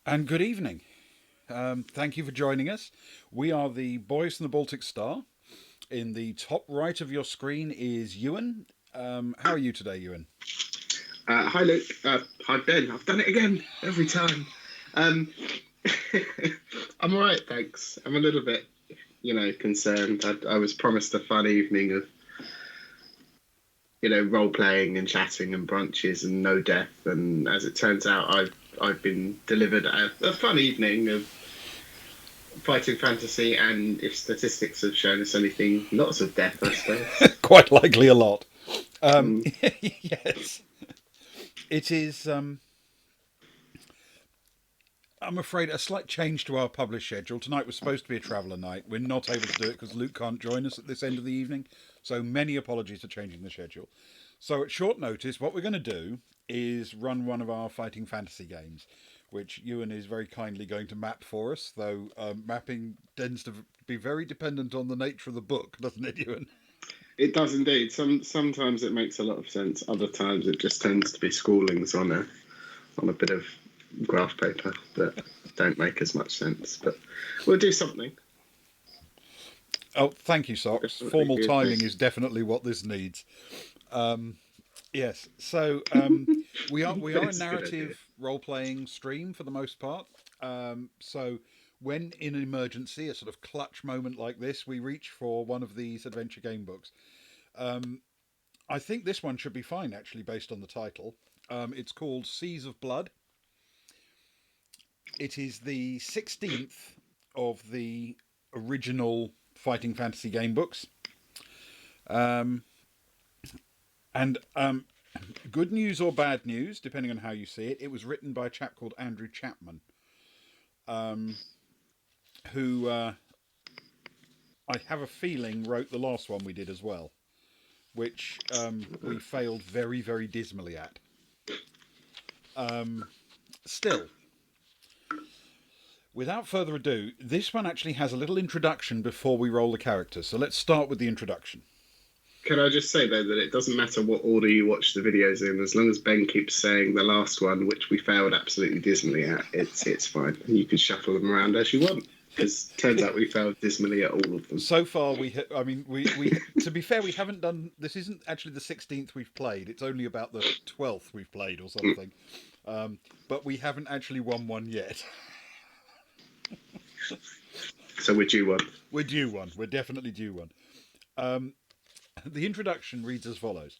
And good evening. Thank you for joining us. We are the Boys from the Baltic Star. In the top right of your screen is Ewan. How are you today, Ewan? Hi, Luke. Hi, Ben. I've done it again every time. Um, I'm all right, thanks. I'm a little bit, concerned. I was promised a fun evening of, role playing and chatting and brunches and no death. And as it turns out, I've been delivered a fun evening of fighting fantasy. And if statistics have shown us anything, lots of death, I suppose. Quite likely a lot. Mm. Yes, it is. I'm afraid a slight change to our published schedule. Tonight was supposed to be a traveller night. We're not able to do it because Luke can't join us at this end of the evening. So many apologies for changing the schedule. So at short notice, what we're going to do is run one of our fighting fantasy games, which Ewan is very kindly going to map for us. Though mapping tends to be very dependent on the nature of the book, doesn't it, Ewan? It does indeed. Sometimes it makes a lot of sense. Other times it just tends to be scrawlings on a bit of graph paper that don't make as much sense. But we'll do something. Oh, thank you, Socks. Definitely Formal do timing is things. definitely what this needs. Yes, so we are a It's a good idea. narrative role playing stream for the most part. So when in an emergency, a sort of clutch moment like this, we reach for one of these adventure game books. Um, I think this one should be fine, actually, based on the title. It's called Seas of Blood. It is the 16th of the original Fighting Fantasy game books. Um, and good news or bad news, depending on how you see it, it was written by a chap called Andrew Chapman, um, who I have a feeling wrote the last one we did as well, which we failed very, very dismally at. Um, Still, without further ado, this one actually has a little introduction before we roll the characters. So let's start with the introduction. Can I just say though that it doesn't matter what order you watch the videos in, as long as Ben keeps saying the last one, which we failed absolutely dismally at, it's fine. You can shuffle them around as you want, because turns out we failed dismally at all of them. So far, I mean, we. To be fair, we haven't done. This isn't actually the 16th we've played. It's only about the 12th we've played or Mm. something. But we haven't actually won one yet. So we're due one. We're due one. We're definitely due one. Um, the introduction reads as follows: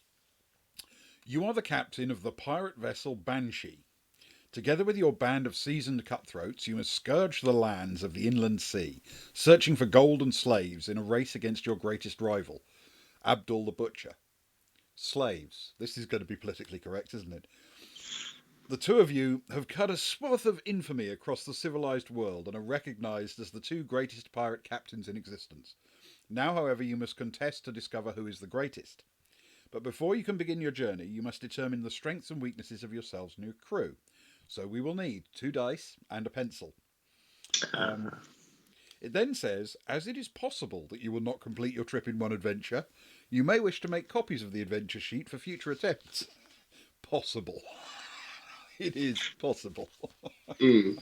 You are the captain of the pirate vessel Banshee. Together with your band of seasoned cutthroats, you must scourge the lands of the inland sea, searching for gold and slaves in a race against your greatest rival, Abdul the Butcher. Slaves. This is going to be politically correct, isn't it? The two of you have cut a swath of infamy across the civilized world and are recognized as the two greatest pirate captains in existence. Now, however, you must contest to discover who is the greatest. But before you can begin your journey, you must determine the strengths and weaknesses of yourselves and your crew. So we will need two dice and a pencil. Um, Uh, it then says, as it is possible that you will not complete your trip in one adventure, you may wish to make copies of the adventure sheet for future attempts. Possible. It is possible. mm.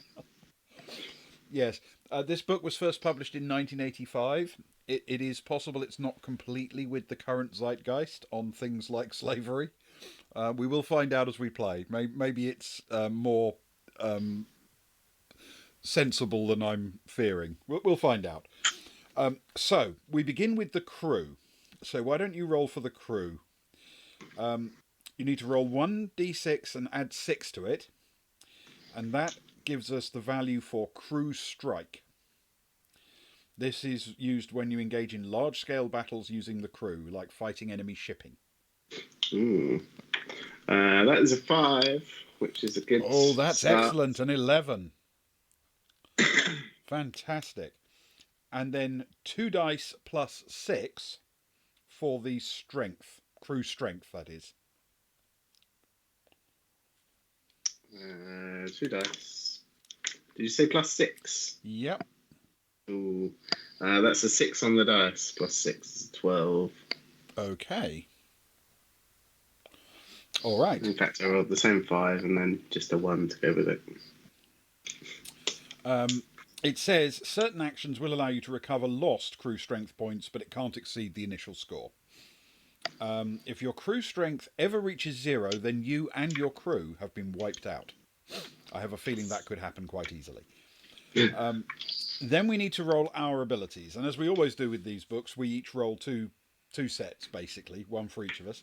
Yes, this book was first published in 1985. It is possible it's not completely with the current zeitgeist on things like slavery. We will find out as we play. Maybe it's more um, sensible than I'm fearing. We'll find out. So we begin with the crew. So why don't you roll for the crew? Um, you need to roll 1d6 and add 6 to it, and that gives us the value for crew strike. This is used when you engage in large scale battles using the crew, like fighting enemy shipping. Mm. That is a 5, which is a good Oh, that's start. excellent. An 11. Fantastic. And then two dice plus 6 for the strength, crew strength, that is. Two dice. Did you say plus 6? Yep. Ooh. That's a 6 on the dice. Plus 6 is 12. Okay. All right. In fact, I rolled the same 5 and then just a 1 to go with it. It says certain actions will allow you to recover lost crew strength points, but it can't exceed the initial score. If your crew strength ever reaches 0, then you and your crew have been wiped out. I have a feeling that could happen quite easily. Then we need to roll our abilities, and as we always do with these books, we each roll two sets, basically, one for each of us.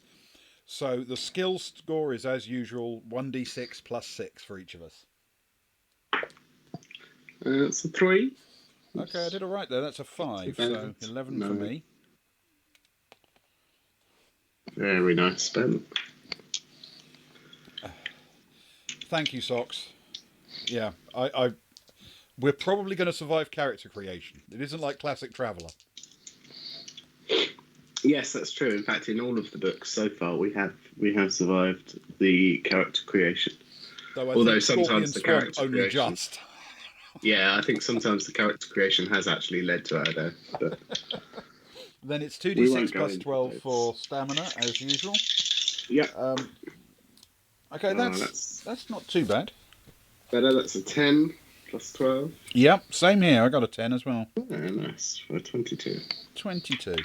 So the skill score is, as usual, 1d6 plus 6 for each of us. It's a 3. Okay, I did all right there. That's a 5, so 11 for me. Very nice, Ben. Thank you, Socks. Yeah, we're probably going to survive character creation. It isn't like Classic Traveller. Yes, that's true. In fact, in all of the books so far, we have survived the character creation. Although sometimes the character only creation, just. Yeah, I think sometimes the character creation has actually led to our death. But then it's 2d6 plus 12 for stamina, as usual. Yeah. Okay, that's not too bad. Better. That's a 10 plus 12. Yep, same here. I got a 10 as well. Very nice. For 22. 22.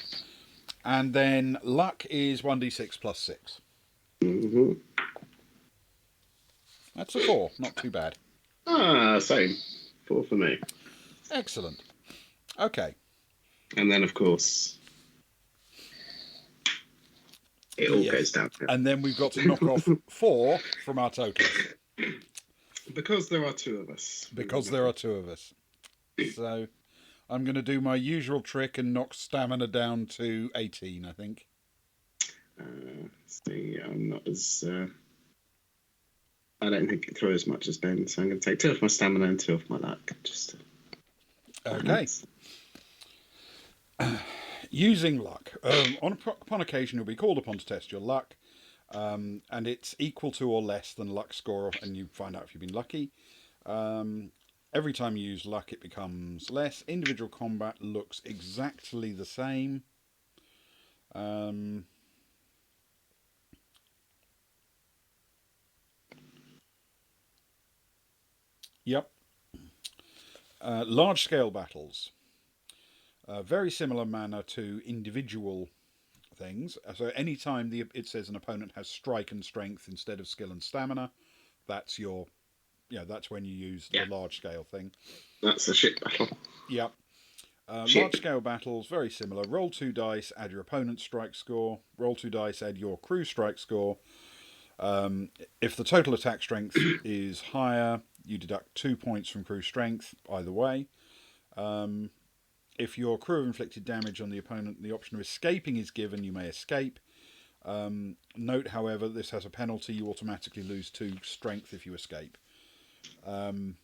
And then luck is 1d6 plus 6. Mm-hmm. That's a 4. Not too bad. Same. 4 for me. Excellent. Okay. And then, of course, it all goes down. And then we've got to knock off 4 from our total. Because there are 2 of us. Because there are 2 of us. So I'm going to do my usual trick and knock stamina down to 18, I think. See, I'm not as... I don't think it throws as much as Ben, so I'm going to take 2 off my stamina and 2 off my luck. Okay. Using luck. Upon occasion, you'll be called upon to test your luck, and it's equal to or less than luck score, and you find out if you've been lucky. Every time you use luck, it becomes less. Individual combat looks exactly the same. Yep. Large-scale battles. Very similar manner to individual things. So anytime it says an opponent has strike and strength instead of skill and stamina, that's that's when you use the large-scale thing. That's a ship battle. Yep. Large-scale battles, very similar. Roll 2 dice, add your opponent's strike score. Roll 2 dice, add your crew strike score. If the total attack strength is higher, you deduct 2 points from crew strength, either way. If your crew have inflicted damage on the opponent, the option of escaping is given. You may escape. Note, however, this has a penalty. You automatically lose 2 strength if you escape. And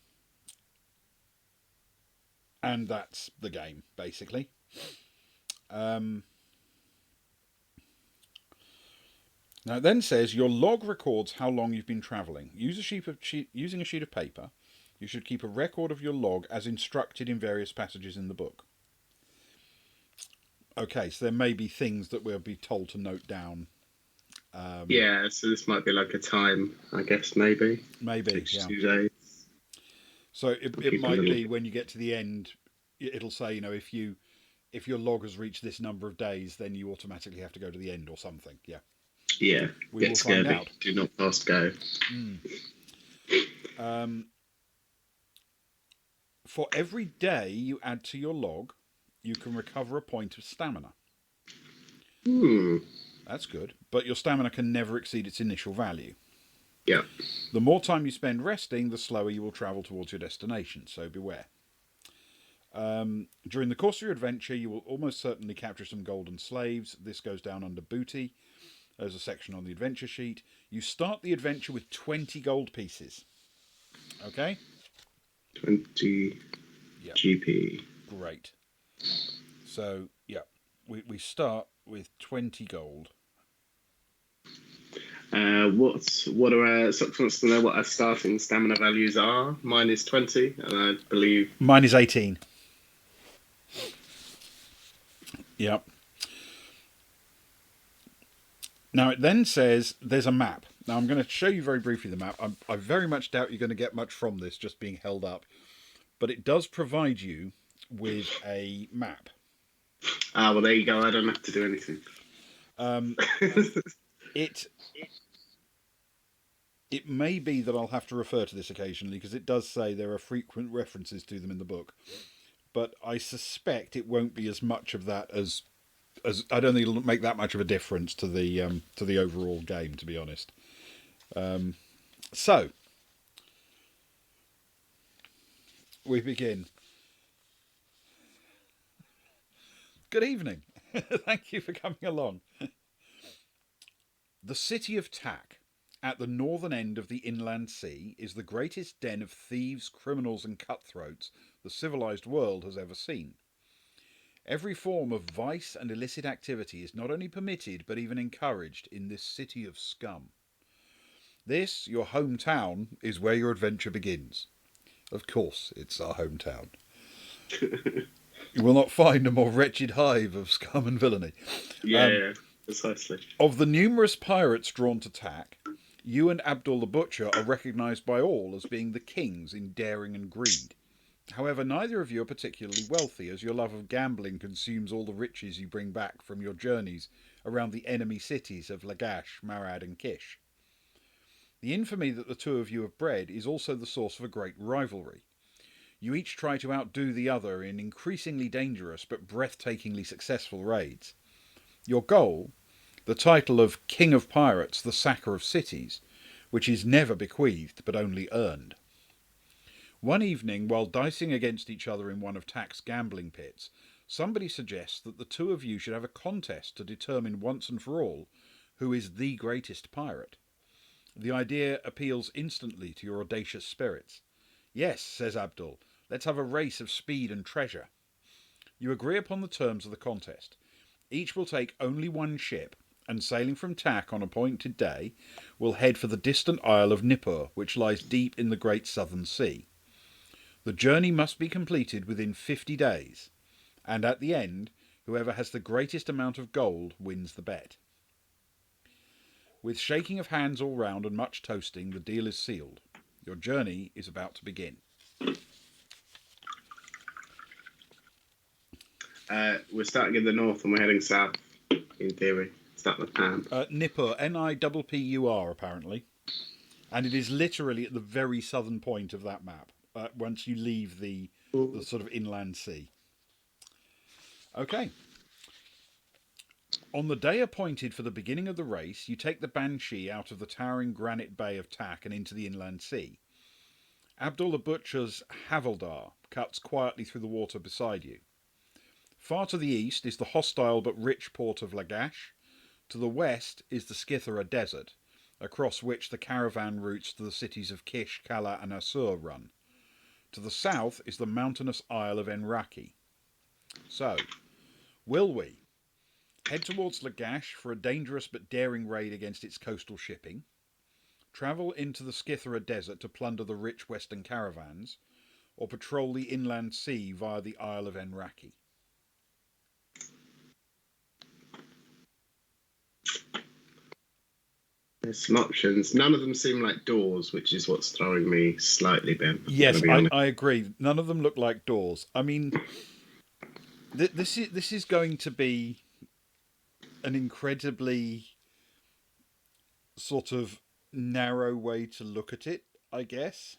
that's the game, basically. Now it then says your log records how long you've been travelling. Using a sheet of paper, you should keep a record of your log as instructed in various passages in the book. Okay, so there may be things that we'll be told to note down. So this might be like a time, I guess, maybe. Maybe, 2 days. So it might be when you get to the end, it'll say, if your log has reached this number of days, then you automatically have to go to the end or something. Yeah. Yeah. We will find out. Do not fast go. For every day you add to your log, you can recover a point of stamina. That's good. But your stamina can never exceed its initial value. Yeah. The more time you spend resting, the slower you will travel towards your destination, so beware. During the course of your adventure, you will almost certainly capture some golden slaves. This goes down under booty. There's a section on the adventure sheet. You start the adventure with 20 gold pieces. Okay? 20 GP. Great. So, we start with 20 gold. What are Socks wants to know what our starting stamina values are. Mine is 20, and I believe mine is 18. Yep. Now it then says there's a map. Now I'm going to show you very briefly the map. I very much doubt you're going to get much from this just being held up. but it does provide you with a map. Ah, well, there you go. I don't have to do anything. Um, it it may be that I'll have to refer to this occasionally because it does say there are frequent references to them in the book, but I suspect it won't be as much of that as I don't think it'll make that much of a difference to the overall game, to be honest. So we begin. Good evening. Thank you for coming along. The city of Tak, at the northern end of the inland sea, is the greatest den of thieves, criminals, and cutthroats the civilized world has ever seen. Every form of vice and illicit activity is not only permitted but even encouraged in this city of scum. This, your hometown, is where your adventure begins. Of course, it's our hometown. You will not find a more wretched hive of scum and villainy. Yeah, precisely. Of the numerous pirates drawn to Tak, you and Abdul the Butcher are recognised by all as being the kings in daring and greed. However, neither of you are particularly wealthy, as your love of gambling consumes all the riches you bring back from your journeys around the enemy cities of Lagash, Marad, and Kish. The infamy that the two of you have bred is also the source of a great rivalry. You each try to outdo the other in increasingly dangerous but breathtakingly successful raids. Your goal, the title of King of Pirates, the Sacker of Cities, which is never bequeathed but only earned. One evening, while dicing against each other in one of Tak's gambling pits, somebody suggests that the two of you should have a contest to determine once and for all who is the greatest pirate. The idea appeals instantly to your audacious spirits. Yes, says Abdul, let's have a race of speed and treasure. You agree upon the terms of the contest. Each will take only one ship, and sailing from Tak on appointed day, will head for the distant isle of Nippur, which lies deep in the great southern sea. The journey must be completed within 50 days, and at the end, whoever has the greatest amount of gold wins the bet. With shaking of hands all round and much toasting, the deal is sealed. Your journey is about to begin. We're starting in the north and we're heading south, in theory. Is that the plan? Nippur, Nippur, apparently. And it is literally at the very southern point of that map, once you leave the sort of inland sea. Okay. On the day appointed for the beginning of the race, you take the Banshee out of the towering granite bay of Tak and into the inland sea. Abdul the Butcher's Havildar cuts quietly through the water beside you. Far to the east is the hostile but rich port of Lagash. To the west is the Skithera Desert, across which the caravan routes to the cities of Kish, Kala and Assur run. To the south is the mountainous isle of Enraki. So, will we head towards Lagash for a dangerous but daring raid against its coastal shipping, travel into the Skithera Desert to plunder the rich western caravans, or patrol the inland sea via the Isle of Enraki? There's some options. None of them seem like doors, which is what's throwing me slightly, Ben. Yes, I agree. None of them look like doors. I mean, this is going to be an incredibly sort of narrow way to look at it, I guess.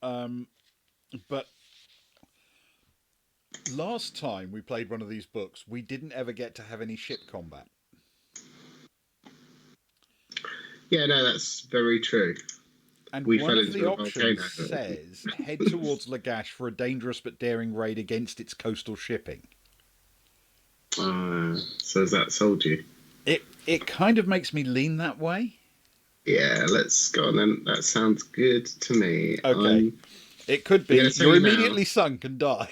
But last time we played one of these books, we didn't ever get to have any ship combat. Yeah, no, that's very true. And one of the options says head towards Lagash for a dangerous but daring raid against its coastal shipping. So has that sold you? It kind of makes me lean that way. Yeah, let's go on then. That sounds good to me. Okay. It could be. You're immediately sunk and die.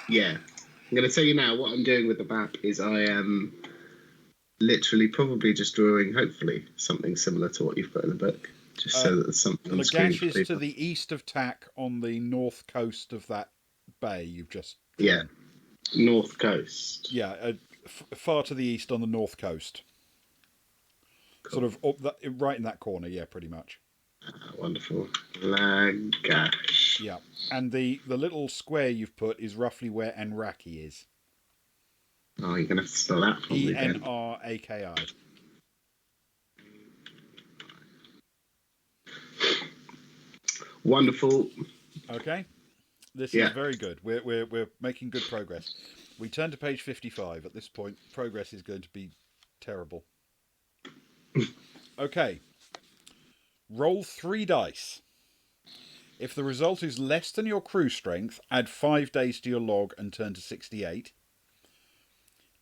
Yeah. I'm going to tell you now what I'm doing with the map is I am literally probably just drawing, hopefully, something similar to what you've put in the book. Just so that there's something on the screen. Lagash is to the east of Tak on the north coast of that bay you've just drawn. Yeah. North coast. Yeah, far to the east on the north coast. Cool. Sort of right in that corner, yeah, pretty much. Wonderful. Lagash. Yeah, and the little square you've put is roughly where Enraki is. Oh, you're going to have to spell that for me then. Enraki. Wonderful. Okay, this Yeah. is very good. We're making good progress. We turn to page 55. At this point, progress is going to be terrible. Okay, roll 3 dice. If the result is less than your crew strength, add 5 days to your log and turn to 68.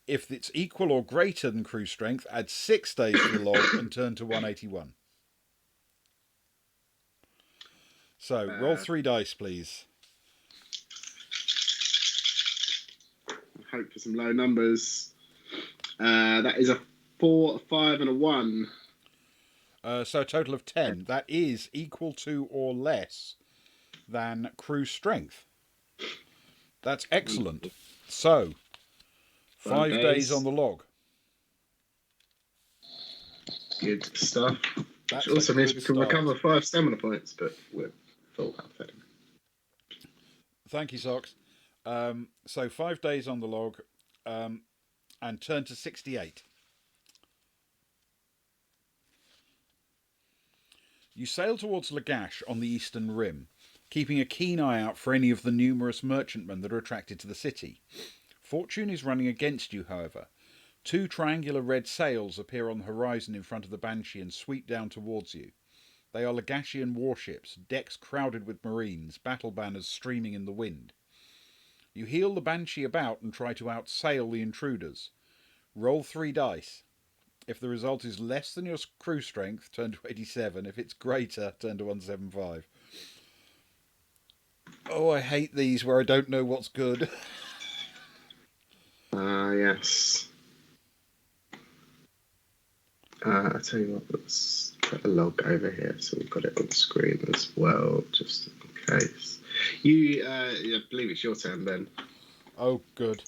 If it's equal or greater than crew strength, add 6 days to the log and turn to 181. So, roll 3 dice, please. Hope for some low numbers. That is a 4, a 5, and a 1. So, a total of 10. That is equal to or less than crew strength. That's excellent. So, 5 days on the log. Good stuff. That's Which also a means good we can start. recover 5 stamina points, but we're full health anyway. Thank you, Socks. So 5 days on the log, and turn to 68. You sail towards Lagash on the eastern rim, keeping a keen eye out for any of the numerous merchantmen that are attracted to the city. Fortune is running against you, however. 2 triangular red sails appear on the horizon in front of the Banshee and sweep down towards you. They are Lagashian warships, decks crowded with marines, battle banners streaming in the wind. You heel the Banshee about and try to outsail the intruders. Roll 3 dice. If the result is less than your crew strength, turn to 87. If it's greater, turn to 175. Oh, I hate these where I don't know what's good. Yes. I'll tell you what, let's put a log over here so we've got it on screen as well, just in case. I believe it's your turn, Ben. Oh, good.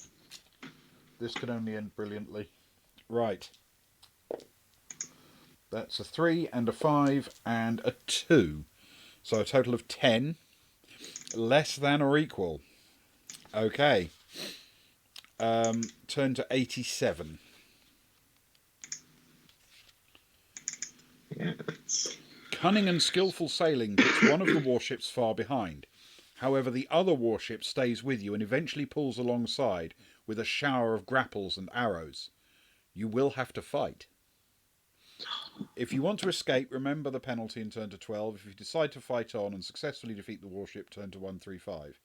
This can only end brilliantly. Right. That's a 3 and a 5 and a 2. So a total of 10. Less than or equal. Okay. Turn to 87. Yeah, that's... Cunning and skillful sailing puts one of the warships far behind. However, the other warship stays with you and eventually pulls alongside with a shower of grapples and arrows. You will have to fight. If you want to escape, remember the penalty and turn to 12. If you decide to fight on and successfully defeat the warship, turn to 135.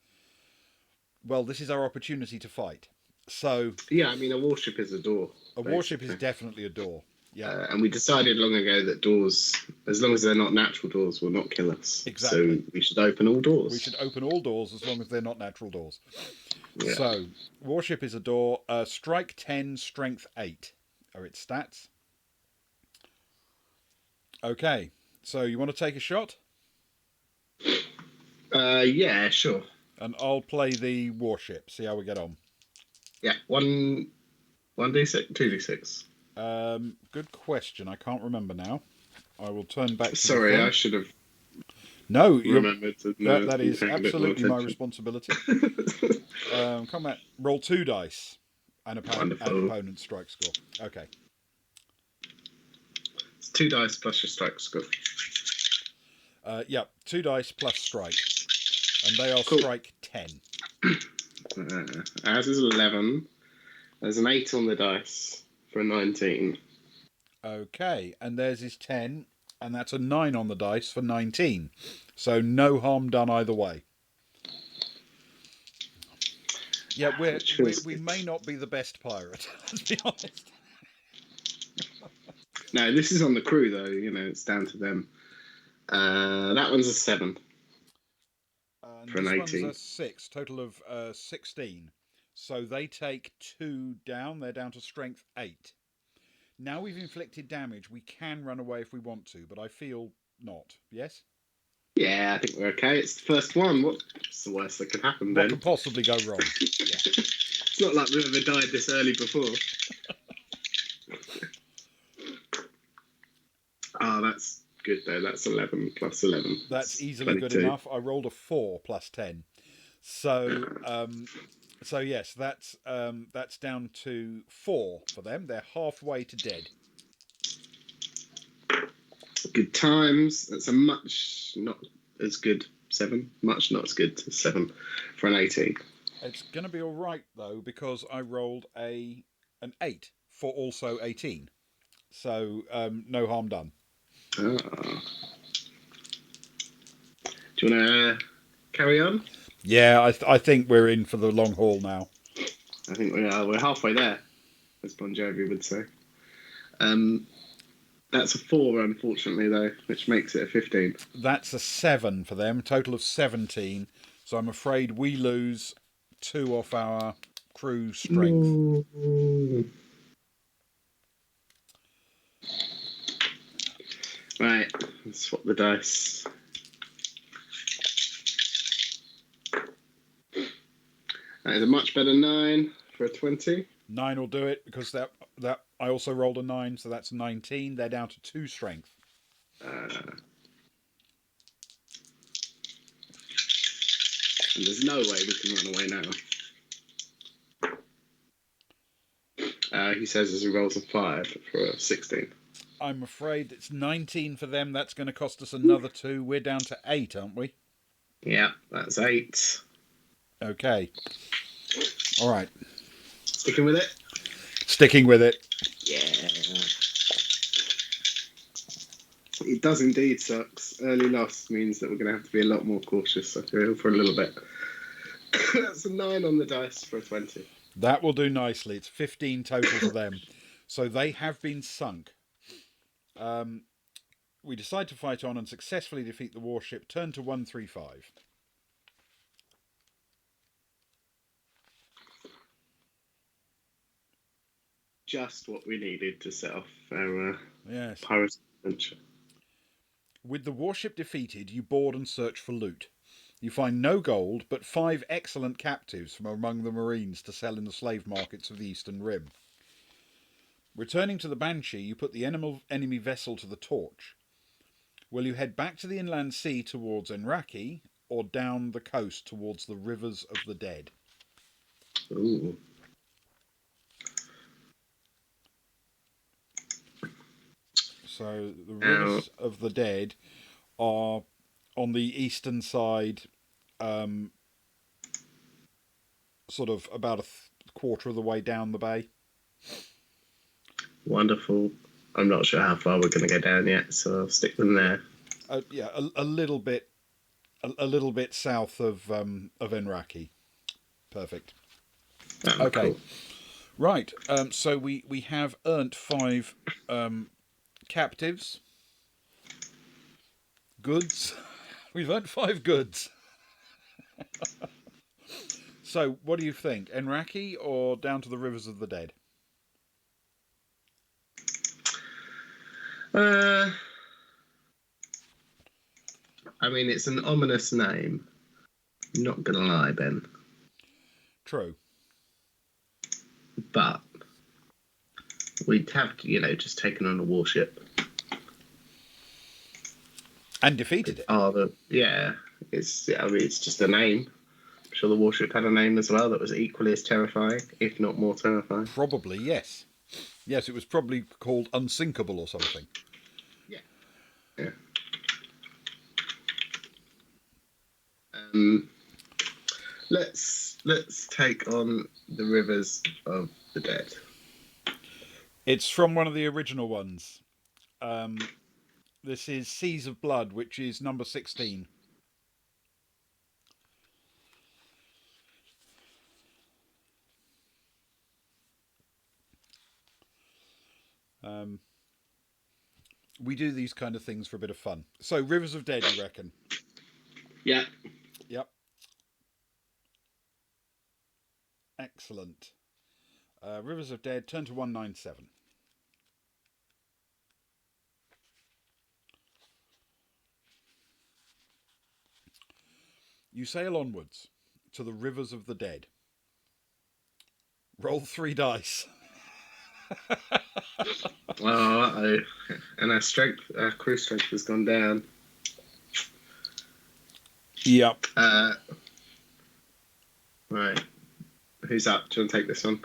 Well, this is our opportunity to fight. So, Yeah, I mean, a warship is a door. a warship is definitely a door. Yeah. And we decided long ago that doors, as long as they're not natural doors, will not kill us. Exactly. So we should open all doors. We should open all doors as long as they're not natural doors. Yeah. So, warship is a door. Strike 10, strength 8 are its stats. Okay, so you want to take a shot? Yeah, sure. And I'll play the warship, see how we get on. Yeah, 1d6, 2d6. Good question. I can't remember now. I will turn back to Sorry, the thing. I should have remembered to that is absolutely my responsibility. Combat. Roll 2 dice and opponent's strike score. Okay. It's 2 dice plus your strike score. Yeah, 2 dice plus strike. And they are Cool. strike 10. Ours is 11. There's an 8 on the dice for a 19. Okay, and theirs is 10, and that's a 9 on the dice for 19. So no harm done either way. Yeah, we may not be the best pirate, let's be honest. No, this is on the crew, though. You know, it's down to them. That one's a 7. And for an this 18. one's a 6, total of 16. So they take 2 down, they're down to strength 8. Now we've inflicted damage, we can run away if we want to, but I feel not. Yes? Yeah, I think we're okay. It's the first one. What's the worst that could happen, What Ben? could possibly go wrong? Yeah. It's not like we've ever died this early before. Oh, that's good though. That's 11 plus 11. That's easily good 22. enough. I rolled a 4 plus 10. So yes, that's down to 4 for them. They're halfway to dead. Good times. That's a much not as good 7. Much not as good as 7 for an 18. It's going to be all right though because I rolled an 8 for also 18. So no harm done. Ah. Do you want to carry on? Yeah, I think we're in for the long haul now. I think we are. We're halfway there, as Bon Jovi would say. That's a 4, unfortunately, though, which makes it a 15. That's a 7 for them, total of 17. So I'm afraid we lose 2 off our crew strength. Right, let's swap the dice. That is a much better 9 for a 20. 9 will do it because that I also rolled a 9, so that's 19. They're down to 2 strength. And there's no way we can run away now. He says as he rolls a 5 for a 16. I'm afraid it's 19 for them. That's going to cost us another 2. We're down to 8, aren't we? Yeah, that's 8. Okay. All right. Sticking with it? Sticking with it. Yeah. It does indeed sucks. Early loss means that we're going to have to be a lot more cautious for a little bit. That's a 9 on the dice for a 20. That will do nicely. It's 15 total for them. So they have been sunk. We decide to fight on and successfully defeat the warship. Turn to 135. Just what we needed to set off our Yes. pirate adventure. With the warship defeated, you board and search for loot. You find no gold, but 5 excellent captives from among the Marines to sell in the slave markets of the Eastern Rim. Returning to the Banshee, you put the enemy vessel to the torch. Will you head back to the inland sea towards Enraki, or down the coast towards the Rivers of the Dead? Ooh. So the Rivers of the Dead are on the eastern side, sort of about a quarter of the way down the bay. Wonderful. I'm not sure how far we're going to go down yet, so I'll stick them there. Yeah, a little bit south of Enraki. Perfect. Oh, Okay, cool. right. So we have earned 5 captives. Goods. We've earned 5 goods. So, what do you think? Enraki or down to the Rivers of the Dead? I mean, it's an ominous name. I'm not going to lie, Ben. True. But we'd have to, just taken on a warship. And defeated it. It's just a name. I'm sure the warship had a name as well that was equally as terrifying, if not more terrifying. Probably, yes. Yes, it was probably called Unsinkable or something. Yeah. Let's take on the Rivers of the Dead. It's from one of the original ones. This is Seas of Blood, which is number 16. We do these kind of things for a bit of fun. So, Rivers of Dead, you reckon? Yeah. Yep. Excellent. Rivers of Dead, turn to 197. You sail onwards to the Rivers of the Dead. Roll 3 dice. Oh, uh-oh. And our crew strength has gone down. Yep. Right. Who's up? Do you want to take this one?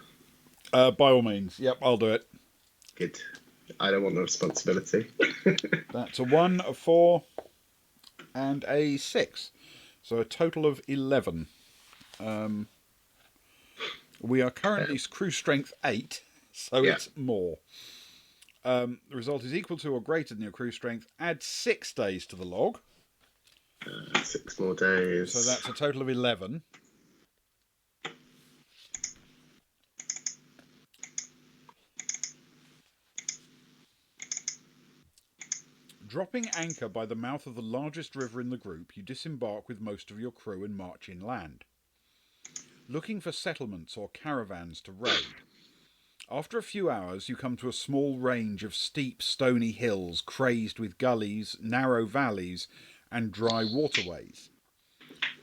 By all means. Yep, I'll do it. Good. I don't want the responsibility. That's a 1, a 4, and a 6. So a total of 11. We are currently crew strength 8, so Yeah. it's more. The result is equal to or greater than your crew strength. Add 6 days to the log. 6 more days. So that's a total of 11. Dropping anchor by the mouth of the largest river in the group, you disembark with most of your crew and march inland, looking for settlements or caravans to raid. After a few hours, you come to a small range of steep, stony hills crazed with gullies, narrow valleys, and dry waterways.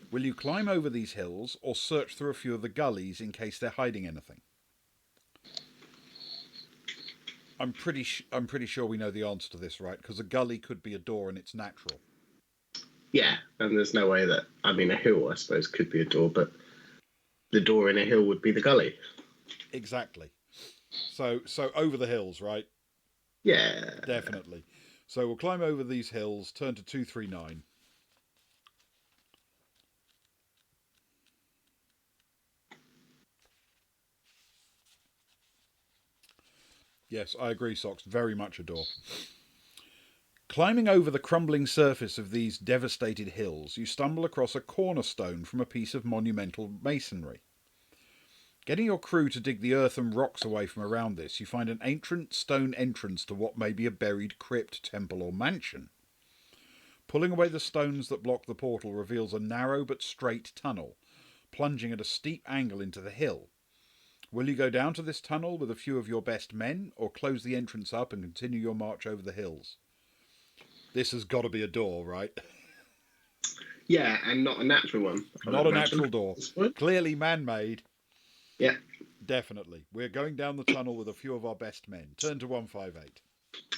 Will you climb over these hills or search through a few of the gullies in case they're hiding anything? I'm pretty sure we know the answer to this, right? Because a gully could be a door and it's natural. Yeah, and there's no way that... I mean, a hill, I suppose, could be a door, but the door in a hill would be the gully. Exactly. So over the hills, right? Yeah. Definitely. So we'll climb over these hills, turn to 239. Yes, I agree, Socks. Very much a door. Climbing over the crumbling surface of these devastated hills, you stumble across a cornerstone from a piece of monumental masonry. Getting your crew to dig the earth and rocks away from around this, you find an ancient stone entrance to what may be a buried crypt, temple, or mansion. Pulling away the stones that block the portal reveals a narrow but straight tunnel, plunging at a steep angle into the hill. Will you go down to this tunnel with a few of your best men, or close the entrance up and continue your march over the hills? This has got to be a door, right? Yeah, and not a natural one. Not a natural door. Clearly man-made. Yeah. Definitely. We're going down the tunnel with a few of our best men. Turn to 158.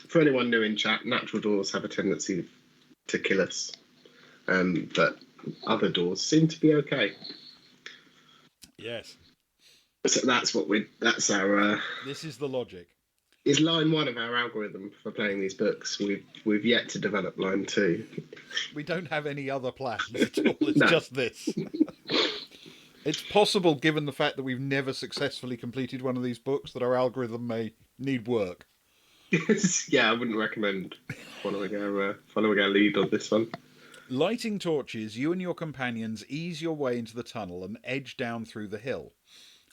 For anyone new in chat, natural doors have a tendency to kill us. But other doors seem to be okay. Yes. So that's our... This is the logic. Is line 1 of our algorithm for playing these books. We've yet to develop line 2. We don't have any other plans at all. It's No. just this. It's possible, given the fact that we've never successfully completed one of these books, that our algorithm may need work. Yeah, I wouldn't recommend following our lead on this one. Lighting torches, you and your companions ease your way into the tunnel and edge down through the hill.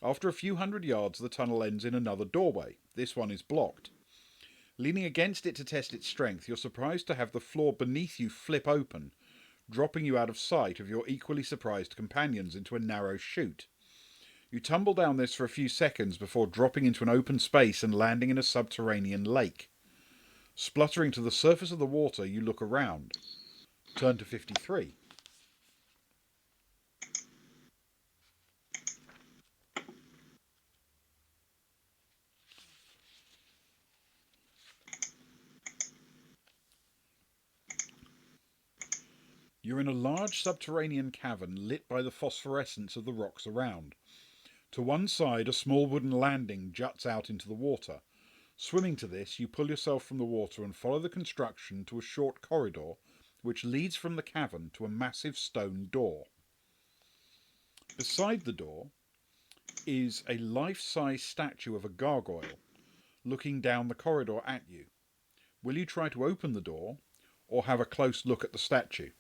After a few hundred yards, the tunnel ends in another doorway. This one is blocked. Leaning against it to test its strength, you're surprised to have the floor beneath you flip open, dropping you out of sight of your equally surprised companions into a narrow chute. You tumble down this for a few seconds before dropping into an open space and landing in a subterranean lake. Spluttering to the surface of the water, you look around. Turn to 53. You're in a large subterranean cavern lit by the phosphorescence of the rocks around. To one side, a small wooden landing juts out into the water. Swimming to this, you pull yourself from the water and follow the construction to a short corridor which leads from the cavern to a massive stone door. Beside the door is a life-size statue of a gargoyle looking down the corridor at you. Will you try to open the door or have a close look at the statue?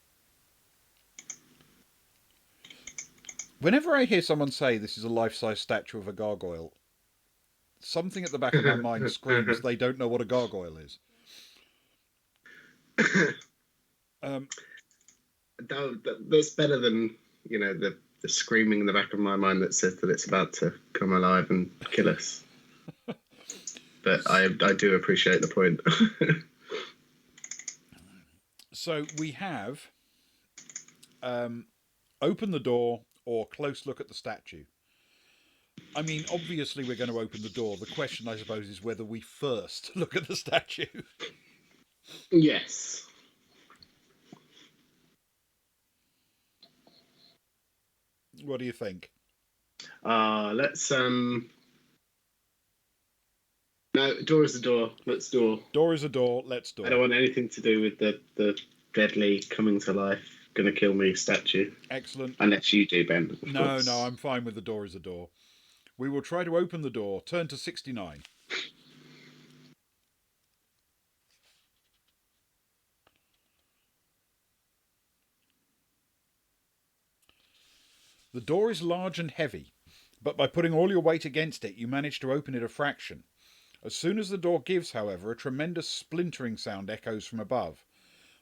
Whenever I hear someone say this is a life-size statue of a gargoyle, something at the back of my mind screams they don't know what a gargoyle is. That's better than, the screaming in the back of my mind that says that it's about to come alive and kill us. But I do appreciate the point. So we have open the door or close look at the statue. I mean, obviously we're going to open the door. The question, I suppose, is whether we first look at the statue. Yes. What do you think? Let's No, door is the door. Let's door. Door is a door. Let's I don't door. want anything to do with the deadly coming to life, gonna kill me statue. Excellent. Unless you do, Ben. Of No, course. no, I'm fine with the door is a door. We will try to open the door. Turn to 69. The door is large and heavy, but by putting all your weight against it, you manage to open it a fraction. As soon as the door gives, however, a tremendous splintering sound echoes from above.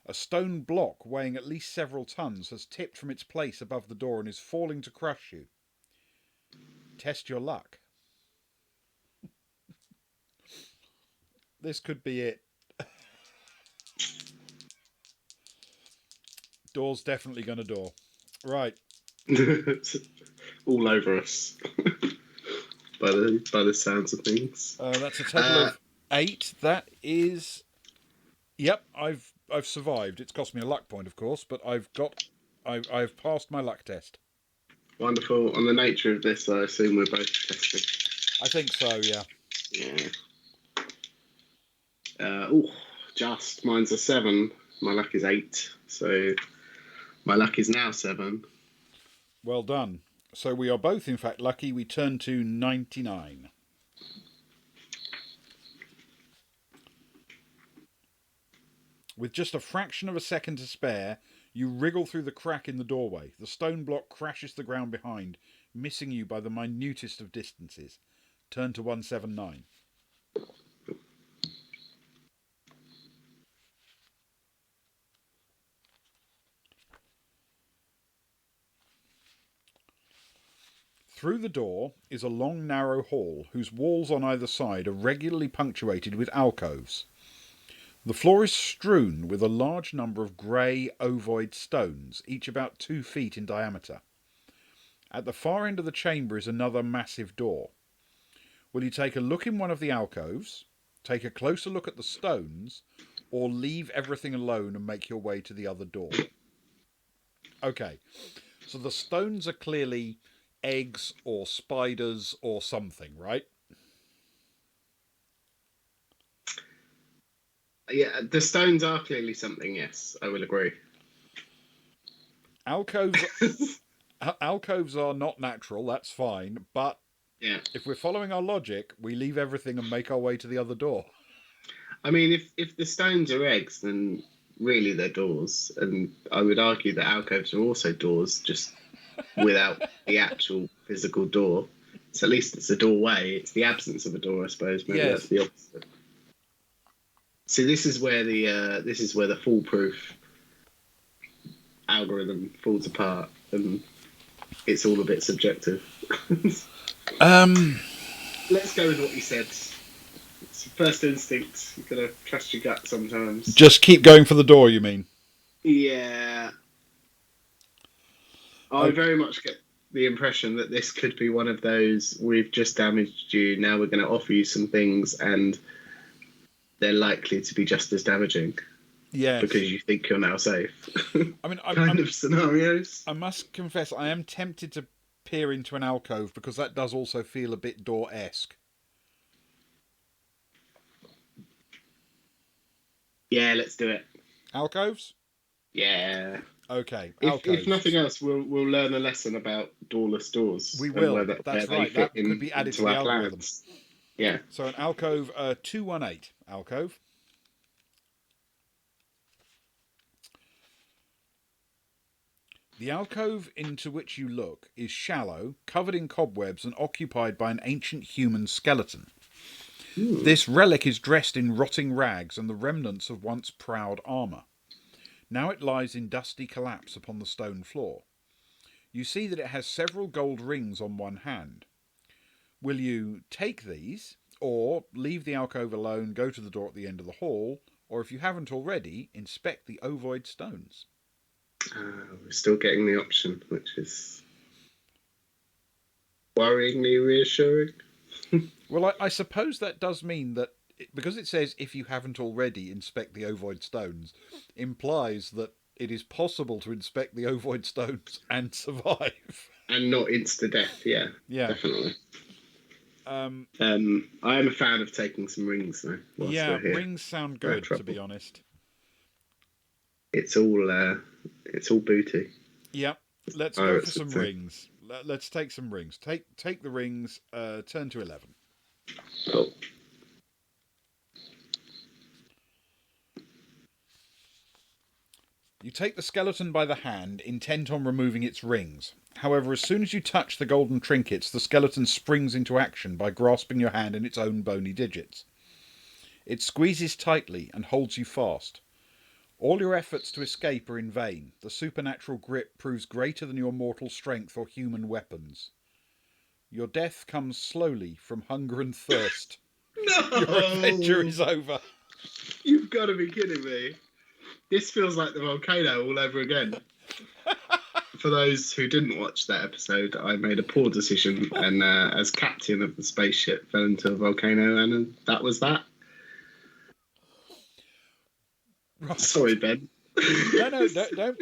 A stone block weighing at least several tons has tipped from its place above the door and is falling to crush you. Test your luck. This could be it. Door's definitely going to door. Right. All over us. by the sounds of things. That's a total of 8. That is... Yep, I've survived. It's cost me a luck point, of course, but I've passed my luck test. Wonderful. On the nature of this, I assume we're both testing. I think so, yeah. Yeah. Just. Mine's a 7. My luck is 8. So my luck is now 7. Well done. So we are both, in fact, lucky. We turn to 99. With just a fraction of a second to spare, you wriggle through the crack in the doorway. The stone block crashes the ground behind, missing you by the minutest of distances. Turn to 179. Through the door is a long, narrow hall whose walls on either side are regularly punctuated with alcoves. The floor is strewn with a large number of grey ovoid stones, each about 2 feet in diameter. At the far end of the chamber is another massive door. Will you take a look in one of the alcoves, take a closer look at the stones, or leave everything alone and make your way to the other door? Okay, so the stones are clearly eggs or spiders or something, right? Yeah, the stones are clearly something, yes, I will agree. Alcoves are not natural, that's fine, but Yeah. if we're following our logic, we leave everything and make our way to the other door. I mean, if the stones are eggs, then really they're doors. And I would argue that alcoves are also doors, just without the actual physical door. So at least it's a doorway. It's the absence of a door, I suppose. Maybe Yes. that's the opposite. See, this is where the foolproof algorithm falls apart, and it's all a bit subjective. Let's go with what you said. It's first instinct. You've got to trust your gut sometimes. Just keep going for the door, you mean? Yeah. I very much get the impression that this could be one of those, we've just damaged you, now we're going to offer you some things, and they're likely to be just as damaging. Yes. Because you think you're now safe. I mean, kind of scenarios. I must confess, I am tempted to peer into an alcove because that does also feel a bit door-esque. Yeah, let's do it. Alcoves? Yeah. Okay, if nothing else, we'll learn a lesson about doorless doors. We will. That's right. That could be added to the algorithm. Plans. Yeah. So an alcove, 218 alcove. The alcove into which you look is shallow, covered in cobwebs, and occupied by an ancient human skeleton. This relic is dressed in rotting rags and the remnants of once proud armour. Now it lies in dusty collapse upon the stone floor. You see that it has several gold rings on one hand. Will you take these, or leave the alcove alone, go to the door at the end of the hall, or if you haven't already, inspect the ovoid stones? We're still getting the option, which is... worryingly reassuring. Well, I suppose that does mean that because it says if you haven't already inspect the ovoid stones, implies that it is possible to inspect the ovoid stones and survive. And not insta death, yeah, Yeah. definitely. Um, I am a fan of taking some rings though. Whilst yeah, we're here, rings sound no good, to be trouble. honest. It's all booty. Yeah, let's go for Pirates would some say. rings. Let's take some rings. Take the rings. Turn to 11. Cool. You take the skeleton by the hand, intent on removing its rings. However, as soon as you touch the golden trinkets, the skeleton springs into action by grasping your hand in its own bony digits. It squeezes tightly and holds you fast. All your efforts to escape are in vain. The supernatural grip proves greater than your mortal strength or human weapons. Your death comes slowly from hunger and thirst. No, Your adventure is over. you've got to be kidding me. This feels like the volcano all over again. For those who didn't watch that episode, I made a poor decision and, as captain of the spaceship, fell into a volcano, and that was that. Right. Sorry, Ben. No,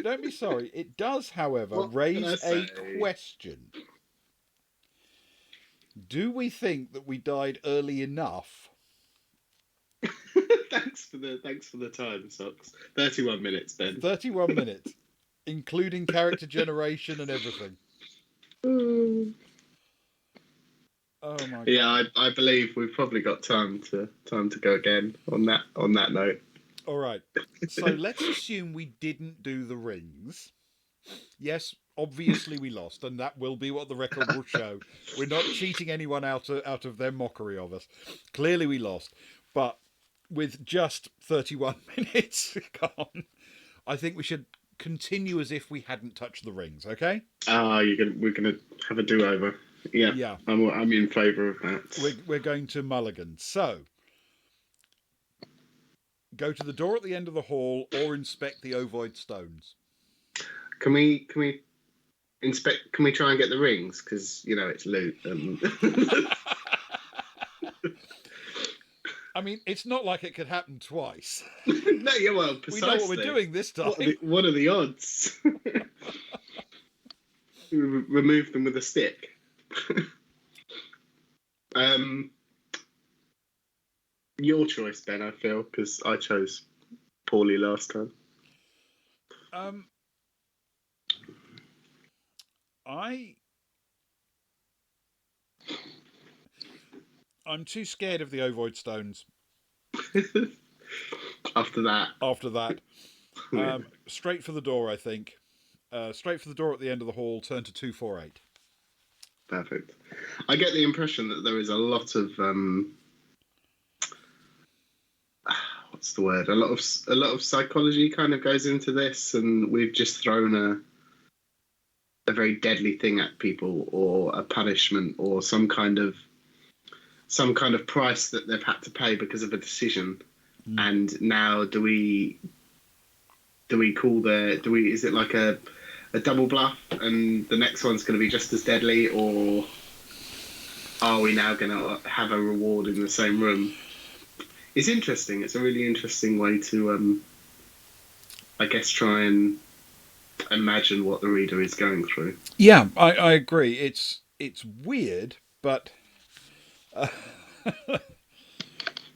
don't be sorry. It does, however, What can I raise a say? question. Do we think that we died early enough? Thanks for the time, Socks. 31 minutes, Ben. 31 minutes, including character generation and everything. Oh my god. Yeah, I believe we've probably got time to go again on that note. All right. So let's assume we didn't do the rings. Yes, obviously we lost, and that will be what the record will show. We're not cheating anyone out of their mockery of us. Clearly we lost, but with just 31 minutes gone, I think we should continue as if we hadn't touched the rings. Okay? We're gonna have a do-over. Yeah, Yeah. I'm in favour of that. We're going to Mulligan. So go to the door at the end of the hall or inspect the ovoid stones. Can we inspect? Can we try and get the rings? Because it's loot. I mean, it's not like it could happen twice. No, yeah, well, precisely. We know what we're doing this time. What are the odds? Remove them with a stick. Your choice, Ben. I feel because I chose poorly last time. I'm too scared of the ovoid stones. After that, straight for the door, I think. Straight for the door at the end of the hall. Turn to 248. Perfect. I get the impression that there is a lot of what's the word? A lot of psychology kind of goes into this, and we've just thrown a very deadly thing at people, or a punishment, or some kind of price that they've had to pay because of a decision. And now is it like a double bluff, and the next one's going to be just as deadly, or are we now going to have a reward in the same room? It's interesting. It's a really interesting way to, I guess, try and imagine what the reader is going through. Yeah, I agree. It's weird, but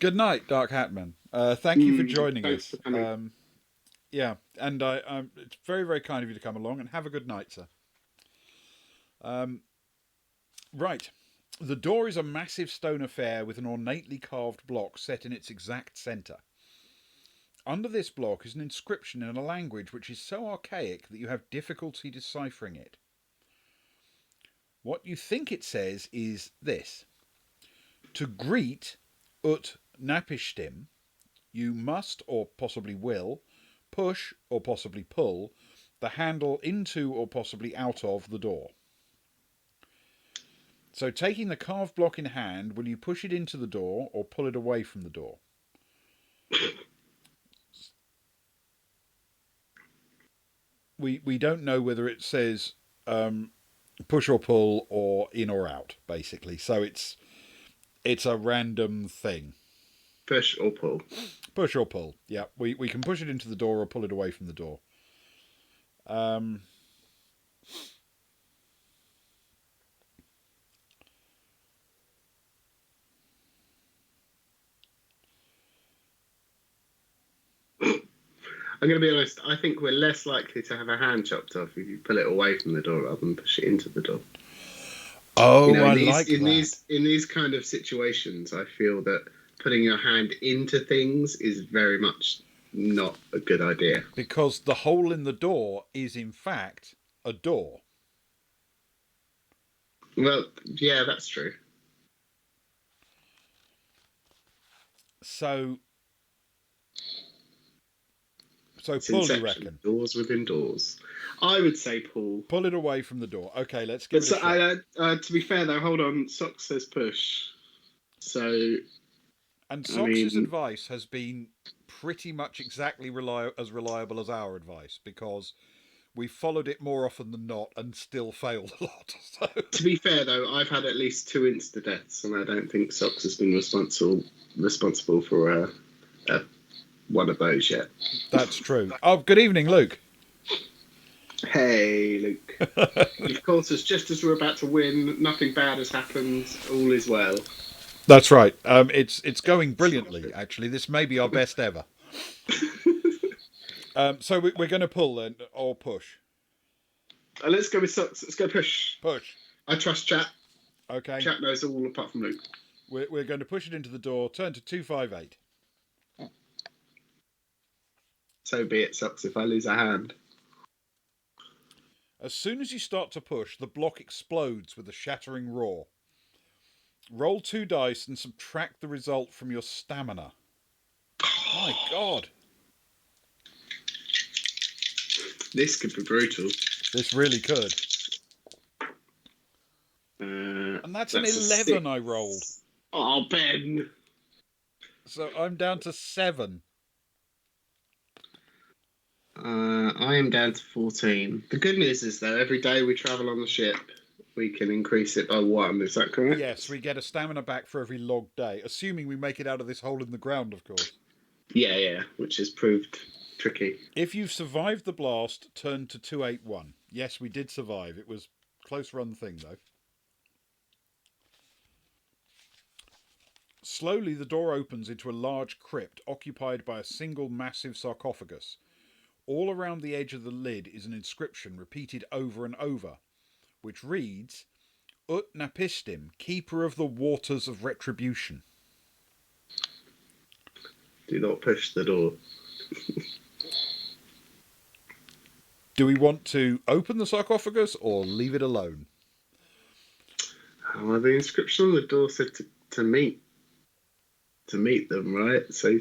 good night, Dark Hatman. Thank you for joining us. Yeah, and it's very, very kind of you to come along, and have a good night, sir. Right. The door is a massive stone affair with an ornately carved block set in its exact centre. Under this block is an inscription in a language which is so archaic that you have difficulty deciphering it. What you think it says is this: to greet ut napishtim, you must, or possibly will, push, or possibly pull, the handle into or possibly out of the door. So taking the carved block in hand, will you push it into the door or pull it away from the door? We don't know whether it says push or pull, or in or out, basically. So it's a random thing. Push or pull. Push or pull. Yeah, we can push it into the door or pull it away from the door. Um, I'm going to be honest. I think we're less likely to have a hand chopped off if you pull it away from the door rather than push it into the door. oh, You know, I like that. in these kind of situations, I feel that putting your hand into things is very much not a good idea. Because the hole in the door is, in fact, a door. Well, yeah, that's true. So It's pull, you Inception. reckon? Doors within doors. I would say pull. Pull it away from the door. Okay, let's give But it a shot. to be fair, though, hold on. Socks says push. So, And I Socks's mean, advice has been pretty much exactly as reliable as our advice, because we followed it more often than not and still failed a lot. So to be fair, though, I've had at least 2 insta deaths, and I don't think Socks has been responsible for one of those yet. that's true. Oh, good evening, Luke. Hey, Luke. You've caught us just as we're about to win. Nothing bad has happened. All is well. That's right. It's going brilliantly. Actually, this may be our best ever. So we're going to pull then, or push. Let's go with Socks. Let's go push. Push. I trust Chat. Okay. Chat knows all apart from Luke. We're going to push it into the door. Turn to 258. So be it, Socks. If I lose a hand. As soon as you start to push, the block explodes with a shattering roar. Roll 2 dice and subtract the result from your stamina. My God. This could be brutal. This really could. And that's an 11 I rolled. Oh, Ben. So I'm down to 7. I am down to 14. The good news is, though, every day we travel on the ship, we can increase it by 1. Is that correct? Yes, we get a stamina back for every logged day, assuming we make it out of this hole in the ground, of course. Yeah, which has proved tricky. If you've survived the blast, turn to 281. Yes, we did survive. It was a close run thing, though. Slowly, the door opens into a large crypt occupied by a single massive sarcophagus. All around the edge of the lid is an inscription repeated over and over, which reads, Ut Napistim, Keeper of the Waters of Retribution. Do not push the door. Do we want to open the sarcophagus or leave it alone? Oh, the inscription on the door said to meet them, right? So,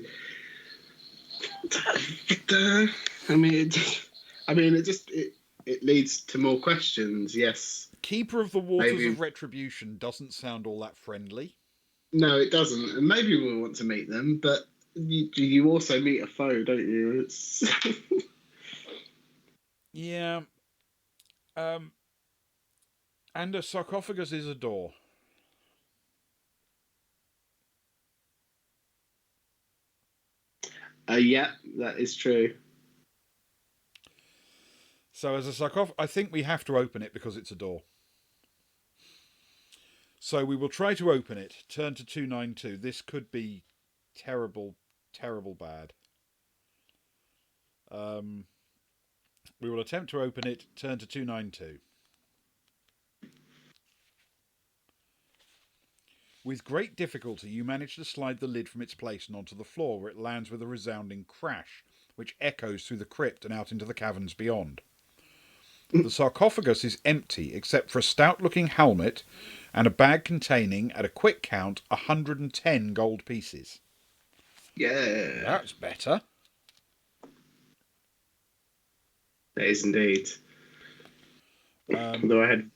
it leads to more questions. Yes. Keeper of the Waters of Retribution doesn't sound all that friendly. No, it doesn't. And maybe we'll want to meet them, but you also meet a foe, don't you? It's yeah. And a sarcophagus is a door. Yeah, that is true. So as a sarcophagus, I think we have to open it because it's a door. So we will try to open it. Turn to 292. This could be terrible, terrible bad. We will attempt to open it. Turn to 292. With great difficulty, you manage to slide the lid from its place and onto the floor, where it lands with a resounding crash, which echoes through the crypt and out into the caverns beyond. The sarcophagus is empty, except for a stout-looking helmet and a bag containing, at a quick count, 110 gold pieces. Yeah. That's better. That is indeed. Although I had...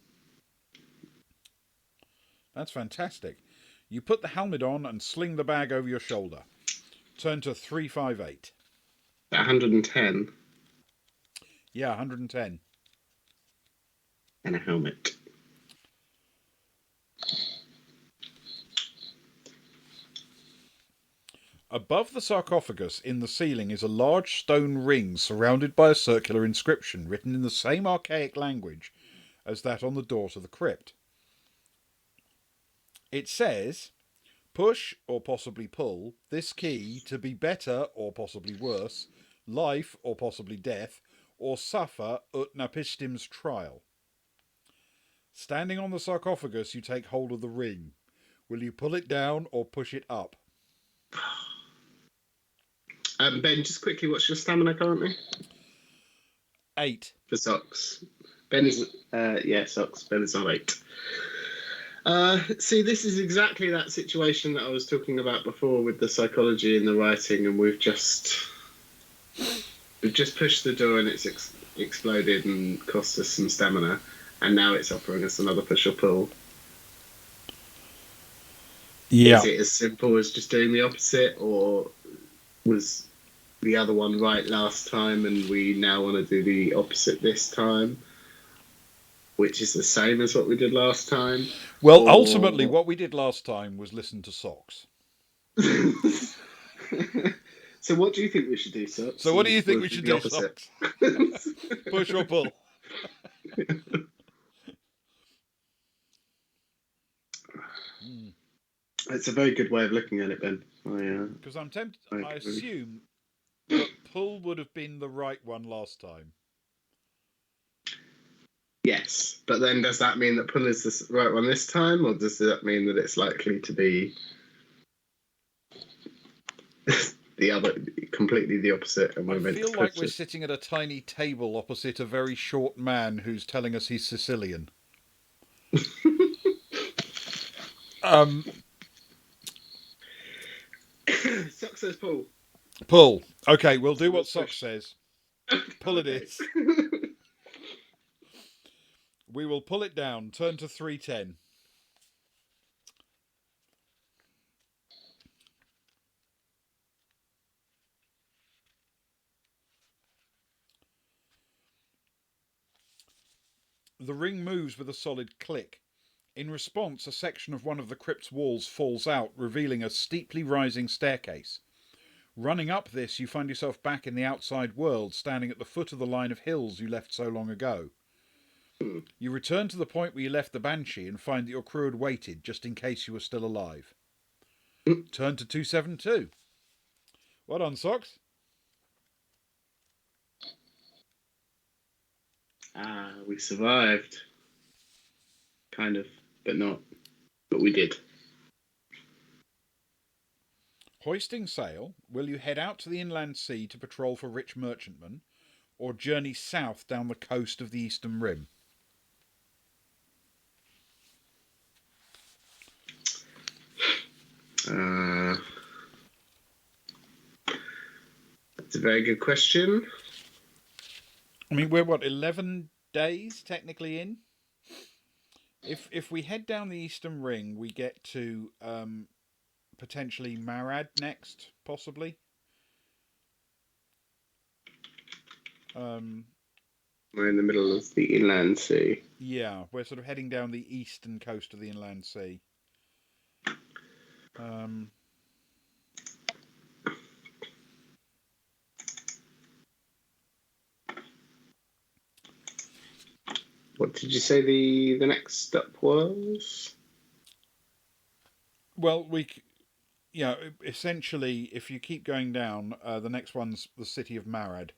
That's fantastic. You put the helmet on and sling the bag over your shoulder. Turn to 358. 110. Yeah, 110. And a helmet. Above the sarcophagus in the ceiling is a large stone ring surrounded by a circular inscription written in the same archaic language as that on the door to the crypt. It says, push or possibly pull this key to be better or possibly worse, life or possibly death, or suffer ut napistim's trial. Standing on the sarcophagus, you take hold of the ring. Will you pull it down or push it up? Ben, just quickly, what's your stamina currently? 8. For socks. Ben is, socks. Ben is on 8. See, this is exactly that situation that I was talking about before with the psychology and the writing, and we've just pushed the door and it's exploded and cost us some stamina, and now it's offering us another push or pull. Yeah. Is it as simple as just doing the opposite, or was the other one right last time and we now want to do the opposite this time, which is the same as what we did last time? Well, ultimately, what we did last time was listen to Socks. So what do you think we should do, Socks? So what do you think we should do, Socks? Push or pull? It's a very good way of looking at it, Ben. Because I'm tempted. I assume that pull would have been the right one last time. Yes, but then does that mean that pull is the right one this time, or does that mean that it's likely to be the other, completely the opposite? And I feel like we're sitting at a tiny table opposite a very short man who's telling us he's Sicilian. Sock says pull. Pull. Okay, we'll do what Sock says. Pull it is. We will pull it down. Turn to 310. The ring moves with a solid click. In response, a section of one of the crypt's walls falls out, revealing a steeply rising staircase. Running up this, you find yourself back in the outside world, standing at the foot of the line of hills you left so long ago. You return to the point where you left the Banshee and find that your crew had waited, just in case you were still alive. Turn to 272. Well done, Socks. We survived. Kind of, but not. But we did. Hoisting sail, will you head out to the inland sea to patrol for rich merchantmen, or journey south down the coast of the Eastern Rim? That's a very good question. I mean, we're 11 days technically in? If we head down the Eastern Ring, we get to potentially Marad next, possibly. We're in the middle of the inland sea. Yeah, we're sort of heading down the eastern coast of the inland sea. What did you say the next stop was? Well, essentially, if you keep going down, the next one's the city of Marad.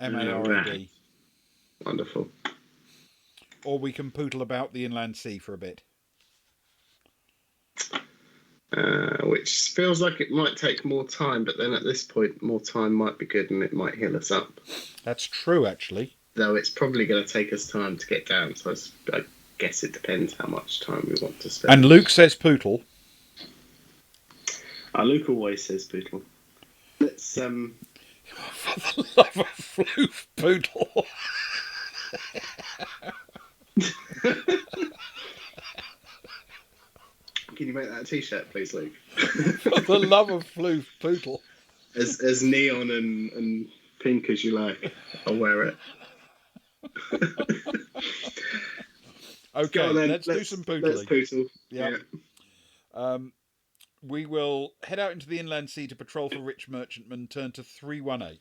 Marad. Wonderful. Or we can poodle about the inland sea for a bit. Which feels like it might take more time, but then at this point, more time might be good and it might heal us up. That's true, actually. Though it's probably going to take us time to get down, so I guess it depends how much time we want to spend. And Luke says poodle. Luke always says poodle. Let's For the love of floof, poodle. Can you make that a t-shirt, please, Luke? For the love of floof, poodle. As neon and pink as you like, I'll wear it. Okay, let's do some poodling. Let's poodle. Yeah. We will head out into the inland sea to patrol for rich merchantmen. Turn to 318.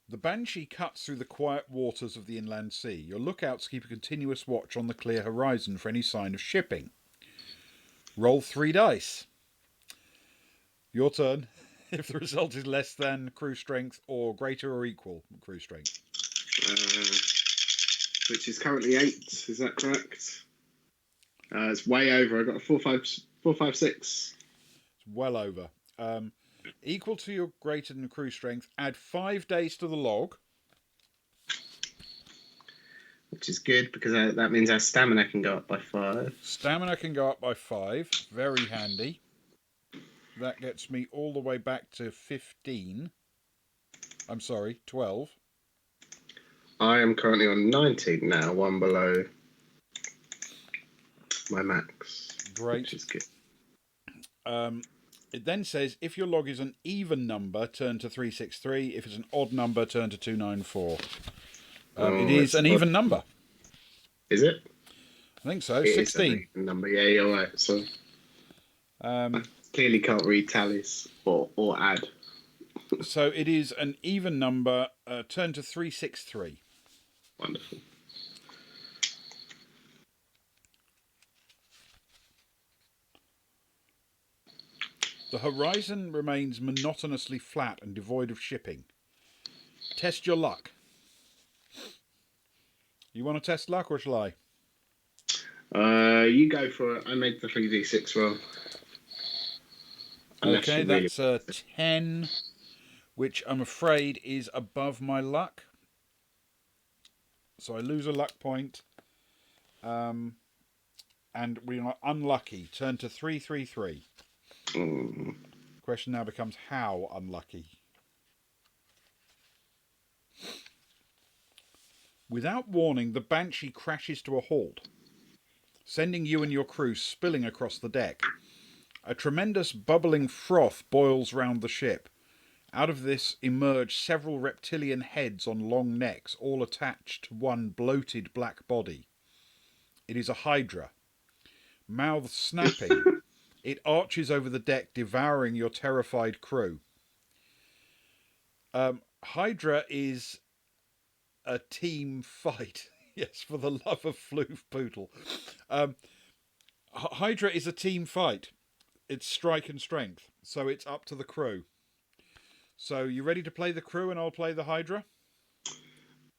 The Banshee cuts through the quiet waters of the inland sea. Your lookouts keep a continuous watch on the clear horizon for any sign of shipping. Roll 3 dice. Your turn. If the result is less than crew strength or greater or equal crew strength. Which is currently 8. Is that correct? It's way over. I got a 456. It's well over. Equal to your greater than crew strength. Add 5 days to the log. Which is good because that means our stamina can go up by 5. Stamina can go up by 5. Very handy. That gets me all the way back to 15. I'm sorry, 12. I am currently on 19 now, one below my max. Great. Which is good. It then says, if your log is an even number, turn to 363. If it's an odd number, turn to 294. It is an even number. Is it? I think so. It 16. Is an even number. Yeah, you're right. So I clearly can't read tallies or add. So it is an even number. Turn to 363. Wonderful. The horizon remains monotonously flat and devoid of shipping. Test your luck. You want to test luck or shall I? You go for it. I made the 3d6 roll. Okay, that's a 10, which I'm afraid is above my luck. So I lose a luck point. And we are unlucky. Turn to 333. Question now becomes how unlucky. Without warning, the Banshee crashes to a halt, sending you and your crew spilling across the deck. A tremendous bubbling froth boils round the ship. Out of this emerge several reptilian heads on long necks, all attached to one bloated black body. It is a Hydra. Mouths snapping, it arches over the deck, devouring your terrified crew. Hydra is a team fight. Yes, for the love of Floof Poodle. Hydra is a team fight. It's strike and strength, so it's up to the crew. So you ready to play the crew and I'll play the Hydra?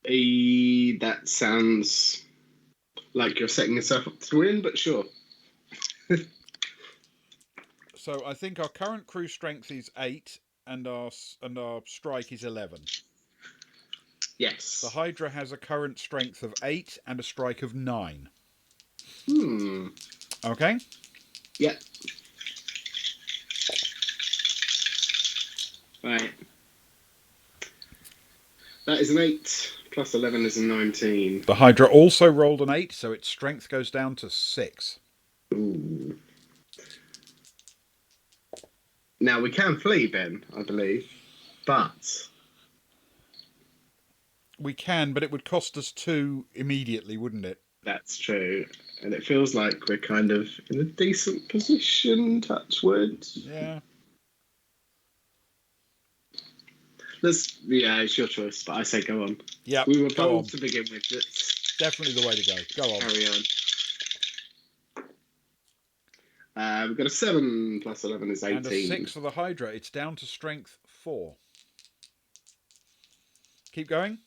That sounds like you're setting yourself up to win, but sure. So I think our current crew strength is 8 and our strike is 11. Yes. The Hydra has a current strength of 8 and a strike of 9. Okay? Yeah. Right. That is an 8 plus 11 is a 19. The Hydra also rolled an 8, so its strength goes down to 6. Ooh. Now we can flee, Ben, I believe, but We can, but it would cost us 2 immediately, wouldn't it? that's true. And it feels like we're kind of in a decent position, touch wood. Yeah. Yeah, it's your choice, but I say go on. Yeah. We were bold to begin with. Let's definitely the way to go. Go on. carry on. We've got a 7 plus 11 is 18. And a 6 for the Hydra. It's down to strength 4. Keep going.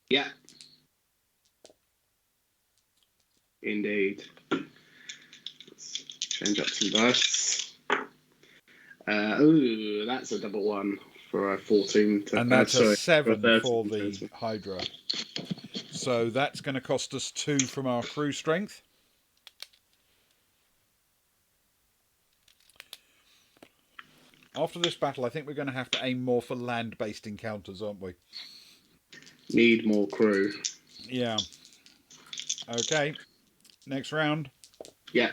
Yeah. Indeed. Let's change up some dice. Ooh, that's a double 1 for a 14. And that's a 7 for the total. Hydra. So that's going to cost us 2 from our crew strength. After this battle, I think we're going to have to aim more for land-based encounters, aren't we? Need more crew. Yeah. Okay. Next round. Yeah.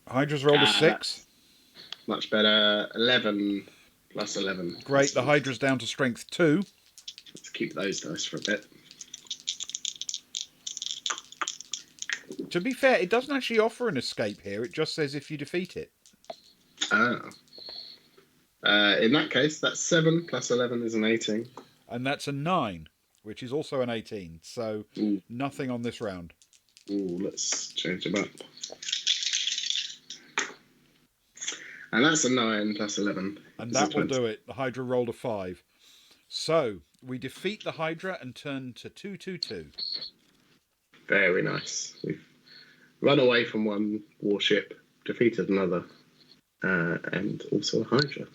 Hydra's rolled a 6. Much better. 11 plus 11. Great. The Hydra's down to strength 2. That's keep those dice for a bit. To be fair, it doesn't actually offer an escape here. It just says if you defeat it. Ah. In that case, that's 7 plus 11 is an 18. And that's a 9, which is also an 18. So Ooh. nothing on this round. Ooh, let's change them up. And that's a 9 plus 11. And that will do it. The Hydra rolled a 5. So we defeat the Hydra and turn to 2-2-2. Very nice. We've run away from one warship, defeated another, and also a Hydra.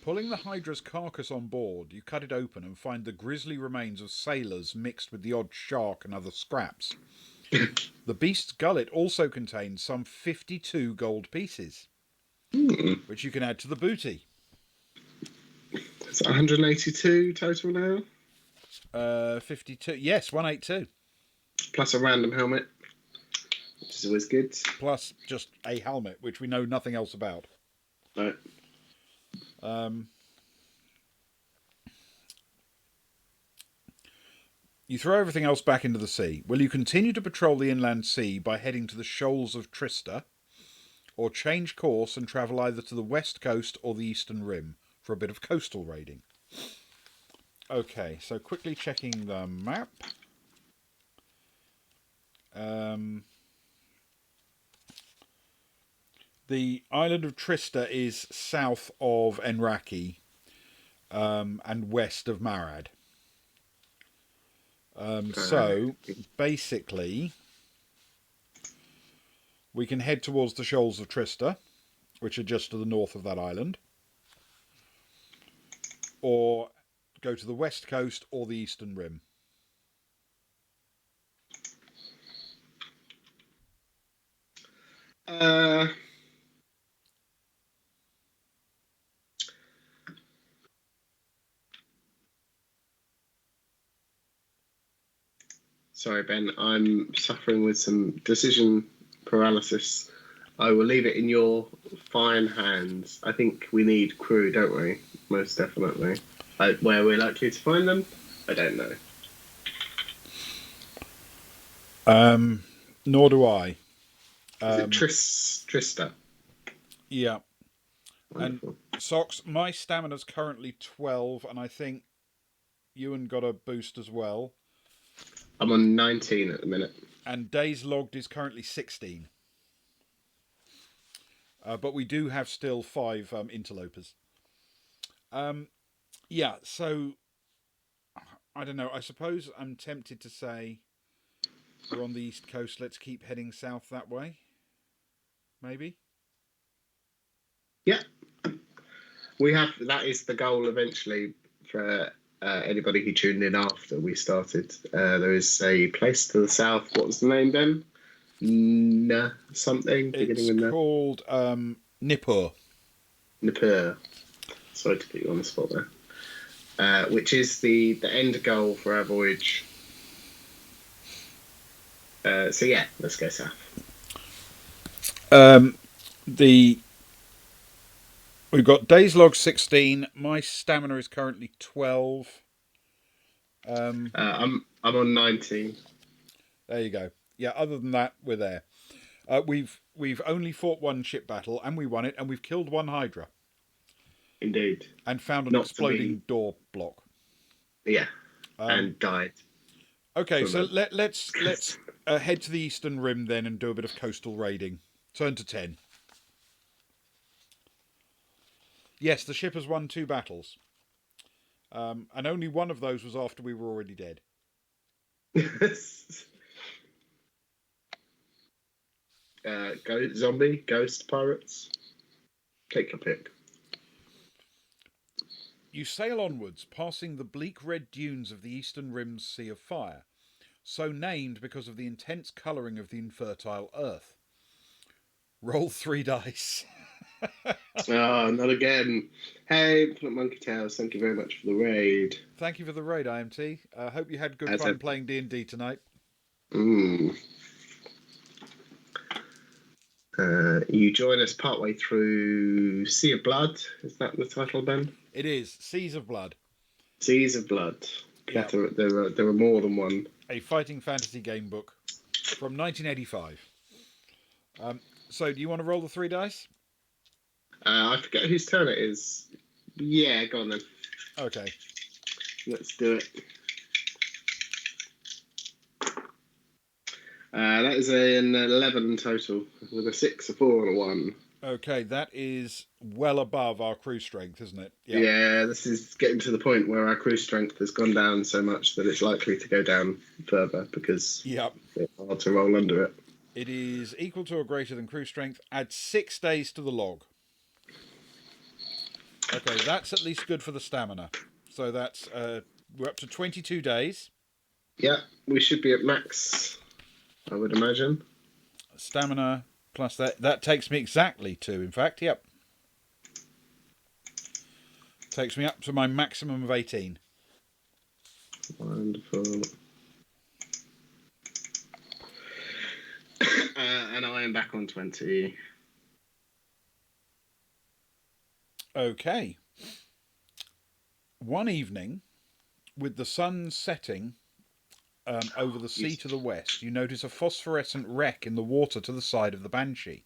Pulling the Hydra's carcass on board, you cut it open and find the grisly remains of sailors mixed with the odd shark and other scraps. The beast's gullet also contains some 52 gold pieces, which you can add to the booty. It's 182 total now? 52. Yes, 182. Plus a random helmet, which is always good. Plus just a helmet, which we know nothing else about. Right. You throw everything else back into the sea. Will you continue to patrol the inland sea by heading to the shoals of Trista, or change course and travel either to the west coast or the eastern rim for a bit of coastal raiding? Okay, so quickly checking the map. The island of Trista is south of Enraki and west of Marad. So, basically, we can head towards the shoals of Trista, which are just to the north of that island, or go to the west coast or the eastern rim. Sorry, Ben. I'm suffering with some decision paralysis. I will leave it in your fine hands. I think we need crew, don't we? Most definitely. Where we're likely to find them, I don't know. Nor do I. Is it Trista? Yeah. Wonderful. And Socks, my stamina's currently 12, and I think Ewan got a boost as well. I'm on 19 at the minute. And days logged is currently 16. But we do have still 5 interlopers. Yeah, so I don't know. I suppose I'm tempted to say we're on the east coast. Let's keep heading south that way. Maybe? Yeah. That is the goal eventually for anybody who tuned in after we started. There is a place to the south. What was the name then? Something. It's called Nippur. Nippur. Sorry to put you on the spot there. Which is the end goal for our voyage. So yeah, let's go south. We've got days log 16. My stamina is currently 12. I'm on 19. There you go. Yeah, other than that, we're there. We've only fought one ship battle, and we won it, and we've killed one Hydra. Indeed. And found an exploding door block. Yeah, and died. Okay, so let's head to the eastern rim then and do a bit of coastal raiding. Turn to 10. Yes, the ship has won 2 battles. And only one of those was after we were already dead. Zombie, ghost, pirates. Take your pick. You sail onwards, passing the bleak red dunes of the eastern rim's Sea of Fire, so named because of the intense colouring of the infertile earth. Roll 3 dice. Oh, not again. Hey, Monkey Tales, thank you very much for the raid. Thank you for the raid, IMT. I hope you had good fun playing D&D tonight. You join us partway through Sea of Blood. Is that the title, Ben? It is Seas of Blood. Seas of Blood. Yep. There are more than one. A fighting fantasy game book from 1985. So, do you want to roll the 3 dice? I forget whose turn it is. Yeah, go on then. Okay. Let's do it. That is an 11 total, with a 6, a 4, and a 1. Okay, that is well above our crew strength, isn't it? Yep. Yeah, this is getting to the point where our crew strength has gone down so much that it's likely to go down further because it's hard to roll under it. It is equal to or greater than crew strength. Add 6 days to the log. Okay, that's at least good for the stamina. So that's we're up to 22 days. Yeah, we should be at max, I would imagine. Stamina plus that takes me exactly to, in fact, yep. Takes me up to my maximum of 18. Wonderful. And I am back on 20. Okay. One evening, with the sun setting over the sea to the west, you notice a phosphorescent wreck in the water to the side of the Banshee.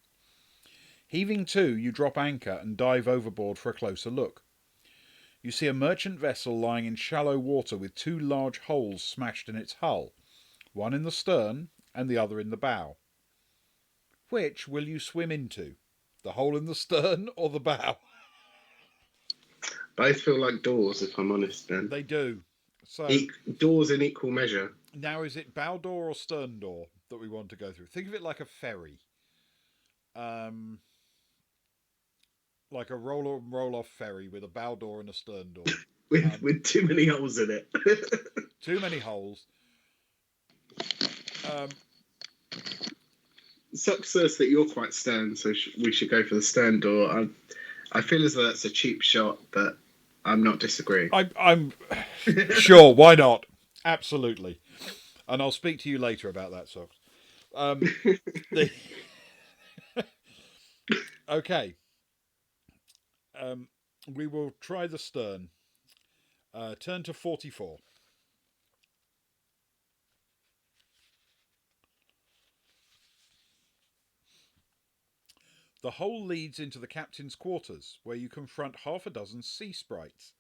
Heaving to, you drop anchor and dive overboard for a closer look. You see a merchant vessel lying in shallow water with 2 large holes smashed in its hull, one in the stern and the other in the bow. Which will you swim into? The hole in the stern or the bow? Both feel like doors, if I'm honest, Ben. They do. So doors in equal measure. Now, is it bow door or stern door that we want to go through? Think of it like a ferry. Like a roll-off ferry with a bow door and a stern door. with too many holes in it. Too many holes. Sucks us that you're quite stern, so we should go for the stern door. I feel as though that's a cheap shot, but I'm not disagreeing. I'm sure. Why not? Absolutely. And I'll speak to you later about that, Socks. Okay. We will try the stern. Turn to 44. The hole leads into the captain's quarters, where you confront half a dozen sea sprites.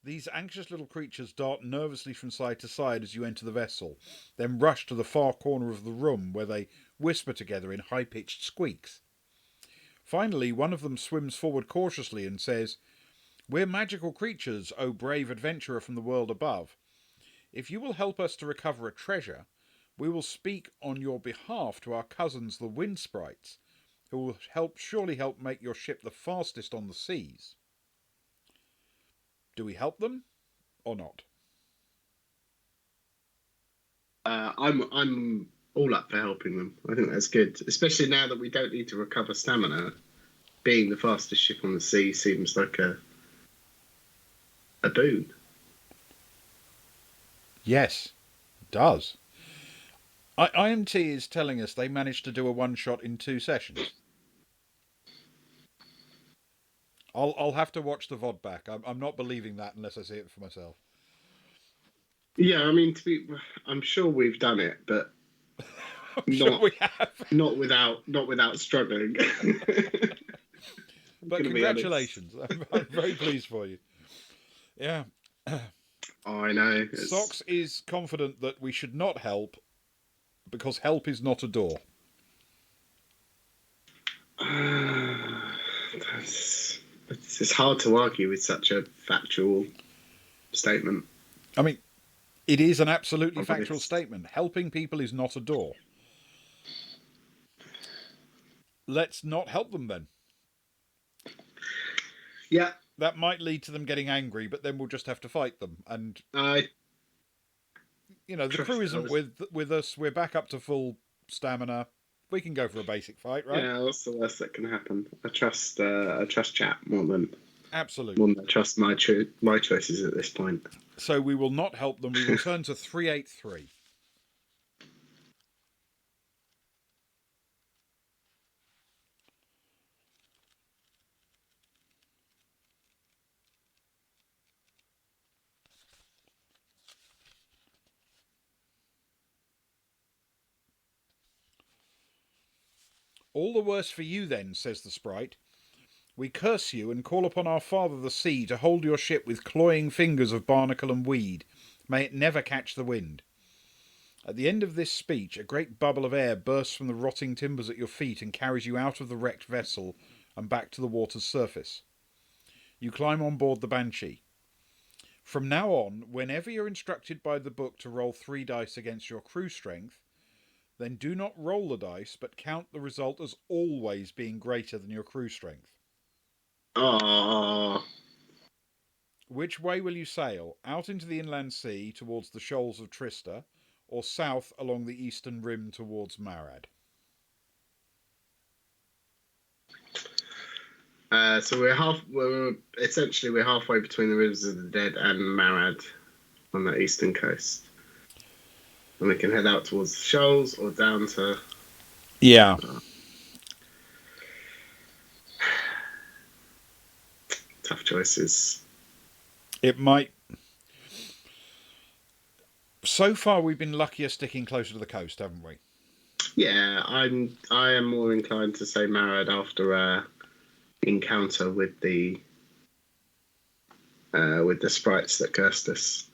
These anxious little creatures dart nervously from side to side as you enter the vessel, then rush to the far corner of the room, where they whisper together in high-pitched squeaks. Finally, one of them swims forward cautiously and says, "We're magical creatures, O brave adventurer from the world above. If you will help us to recover a treasure, we will speak on your behalf to our cousins the wind sprites, who will surely help make your ship the fastest on the seas." Do we help them or not? I'm all up for helping them. I think that's good, especially now that we don't need to recover stamina. Being the fastest ship on the sea seems like a boon. Yes, it does. IMT is telling us they managed to do a one-shot in 2 sessions. I'll have to watch the VOD back. I'm not believing that unless I see it for myself. Yeah, I mean, I'm sure we've done it, but sure we have. Not without struggling. But congratulations! I'm very pleased for you. Yeah. I know. Socks is confident that we should not help because help is not a door. It's hard to argue with such a factual statement. I mean, it is an absolutely factual statement. Helping people is not a door. Let's not help them then. Yeah. That might lead to them getting angry, but then we'll just have to fight them. And the crew isn't with us. We're back up to full stamina. We can go for a basic fight, right? Yeah, that's the worst that can happen. I trust chat more than I trust my choices at this point. So we will not help them. We will turn to 383. All the worse for you then, says the sprite. We curse you and call upon our father the sea to hold your ship with cloying fingers of barnacle and weed. May it never catch the wind. At the end of this speech, a great bubble of air bursts from the rotting timbers at your feet and carries you out of the wrecked vessel and back to the water's surface. You climb on board the Banshee. From now on, whenever you're instructed by the book to roll 3 dice against your crew strength, then do not roll the dice, but count the result as always being greater than your crew strength. Oh. Which way will you sail? Out into the inland sea towards the shoals of Trista, or south along the eastern rim towards Marad? So we're halfway between the Rivers of the Dead and Marad on the eastern coast. And we can head out towards the shoals or down to... Yeah. Tough choices. It might... So far we've been luckier sticking closer to the coast, haven't we? Yeah, I am more inclined to say Marad after a encounter with the sprites that cursed us.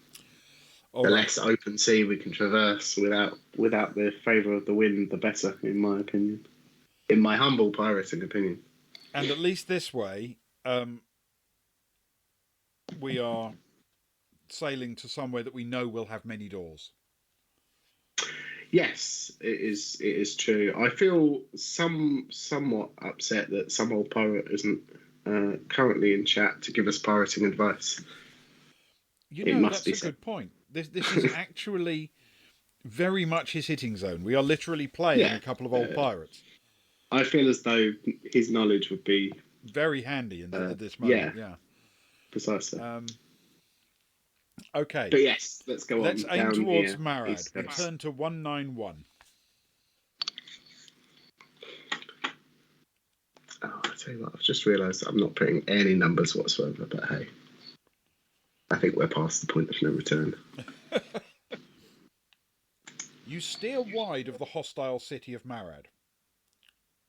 The less open sea we can traverse without the favour of the wind, the better, in my opinion. In my humble pirating opinion. And at least this way, we are sailing to somewhere that we know will have many doors. Yes, it is true. I feel somewhat upset that some old pirate isn't currently in chat to give us pirating advice. That's a good point. This is actually very much his hitting zone. We are literally playing a couple of old pirates. I feel as though his knowledge would be very handy at this moment. Yeah, precisely. Okay, but yes, let's go on. Let's aim towards Marad. We turn to 191. Oh, I tell you what, I've just realised I'm not putting any numbers whatsoever. But hey, I think we're past the point of no return. You steer wide of the hostile city of Marad.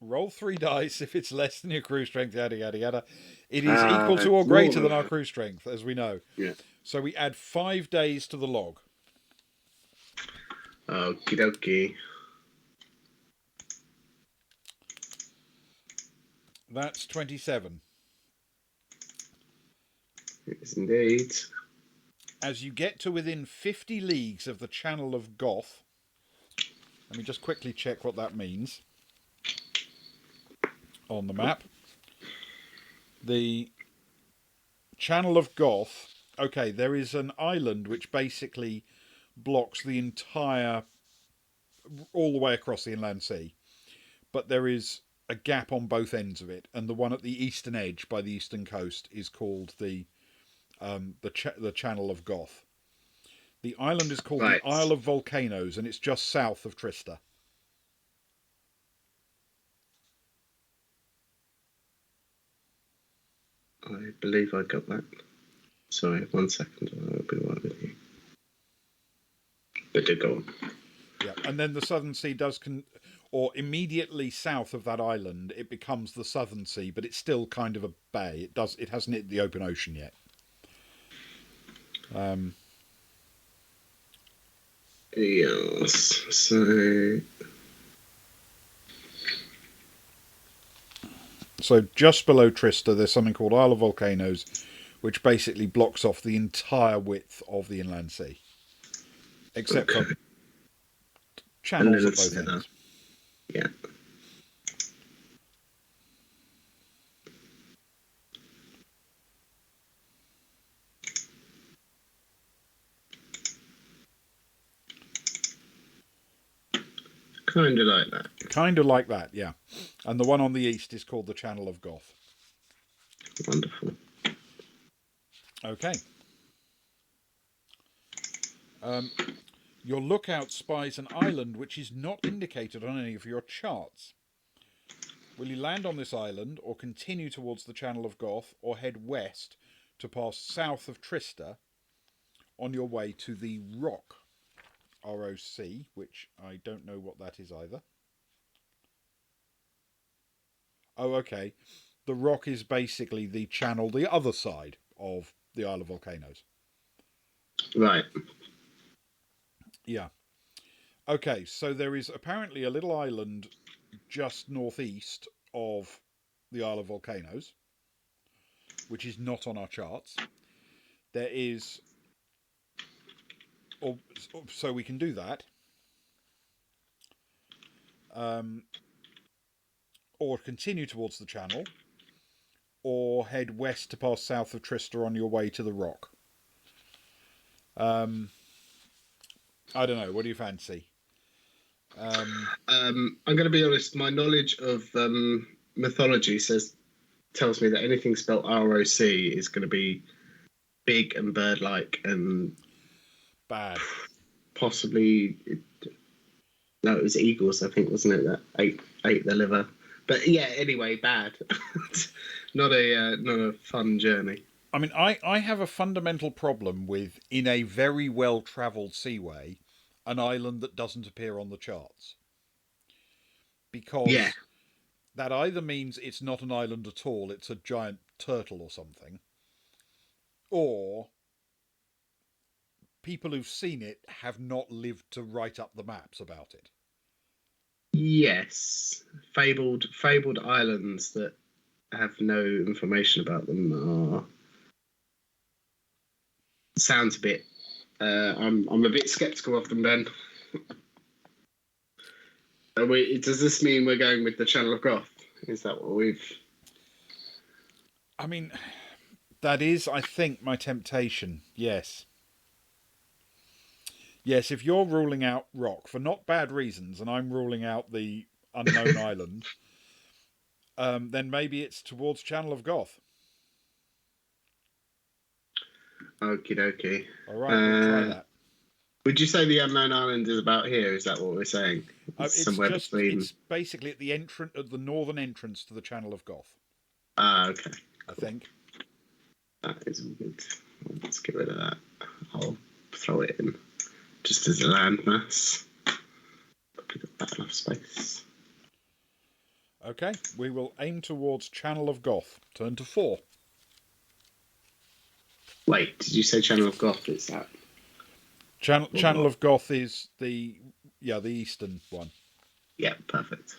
Roll 3 dice if it's less than your crew strength, yada yada yada. It is equal to or greater than our crew strength, as we know. Yeah. So we add 5 days to the log. Okie dokie. That's 27. It is indeed. As you get to within 50 leagues of the Channel of Goth, let me just quickly check what that means on the map. The Channel of Goth, okay, there is an island which basically blocks the entire, all the way across the inland sea, but there is a gap on both ends of it, and the one at the eastern edge by the eastern coast is called the Channel of Goth. The island is called the Isle of Volcanoes, and it's just south of Trista. I believe I got that. Sorry, 1 second. I'll be right with you. But do go on. Yeah, and then the Southern Sea does, or immediately south of that island, it becomes the Southern Sea, but it's still kind of a bay. It hasn't hit the open ocean yet. Yes. So just below Trista, there's something called Isle of Volcanoes, which basically blocks off the entire width of the inland sea, except for channels at both ends. Yeah. Kind of like that. Kind of like that, yeah. And the one on the east is called the Channel of Goth. Wonderful. Okay. Your lookout spies an island which is not indicated on any of your charts. Will you land on this island, or continue towards the Channel of Goth, or head west to pass south of Trista on your way to the Rock? ROC, which I don't know what that is either. Oh, okay. The Rock is basically the channel, the other side of the Isle of Volcanoes. Right. Yeah. Okay, so there is apparently a little island just northeast of the Isle of Volcanoes, which is not on our charts. There is, or so we can do that, um, or continue towards the channel, or head west to pass south of Trista on your way to the Rock. Um, I don't know. What do you fancy? I'm going to be honest. My knowledge of mythology tells me that anything spelled ROC is going to be big and bird-like and Bad. possibly. No, it was eagles, I think, wasn't it? That ate the liver. But yeah, anyway, bad. Not a fun journey. I mean, I have a fundamental problem with, in a very well travelled seaway, an island that doesn't appear on the charts. Yeah, Because that either means it's not an island at all, it's a giant turtle or something, or people who've seen it have not lived to write up the maps about it. yes. Fabled islands that have no information about them are sounds a bit. I'm a bit skeptical of them, Ben. Does this mean we're going with the Channel of Goth? Is that what we've? I mean, that is, I think, my temptation. Yes. Yes, if you're ruling out Rock for not bad reasons, and I'm ruling out the unknown island, then maybe it's towards Channel of Goth. Okie dokie. All right, we'll try that. Would you say the unknown island is about here? Is that what we're saying? It's somewhere just between. it's basically at the northern entrance to the Channel of Goth. Okay. I think. That is all good. Let's get rid of that. I'll throw it in just as a landmass. Probably got that enough space. Okay, we will aim towards Channel of Goth. Turn to 4. Wait, did you say Channel of Goth? Is that Channel of Goth is the eastern one. Yeah, perfect.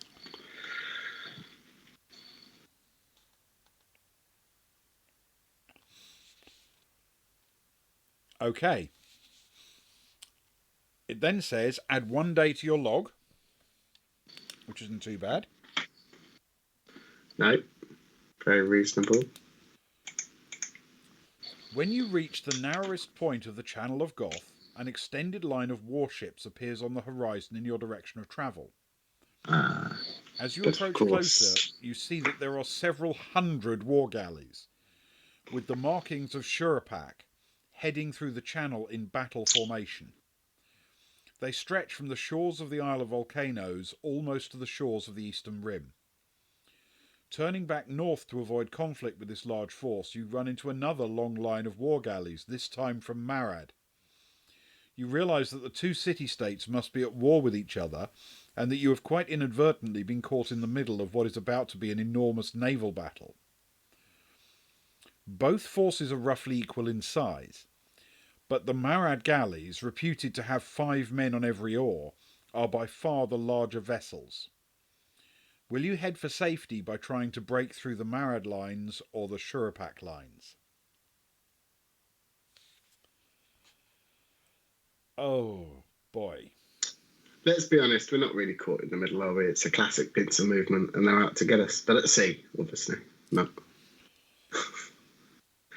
Okay. It then says add 1 day to your log, which isn't too bad. No, very reasonable. When you reach the narrowest point of the Channel of Goth, an extended line of warships appears on the horizon in your direction of travel. As you approach closer, you see that there are several hundred war galleys, with the markings of Shurapak heading through the channel in battle formation. They stretch from the shores of the Isle of Volcanoes almost to the shores of the Eastern Rim. Turning back north to avoid conflict with this large force, you run into another long line of war galleys, this time from Marad. You realise that the two city-states must be at war with each other, and that you have quite inadvertently been caught in the middle of what is about to be an enormous naval battle. Both forces are roughly equal in size, but the Marad galleys, reputed to have 5 men on every oar, are by far the larger vessels. Will you head for safety by trying to break through the Marad lines or the Shurapak lines? Oh, boy. Let's be honest, we're not really caught in the middle, are we? It's a classic pincer movement, and they're out to get us. But at sea, obviously. No.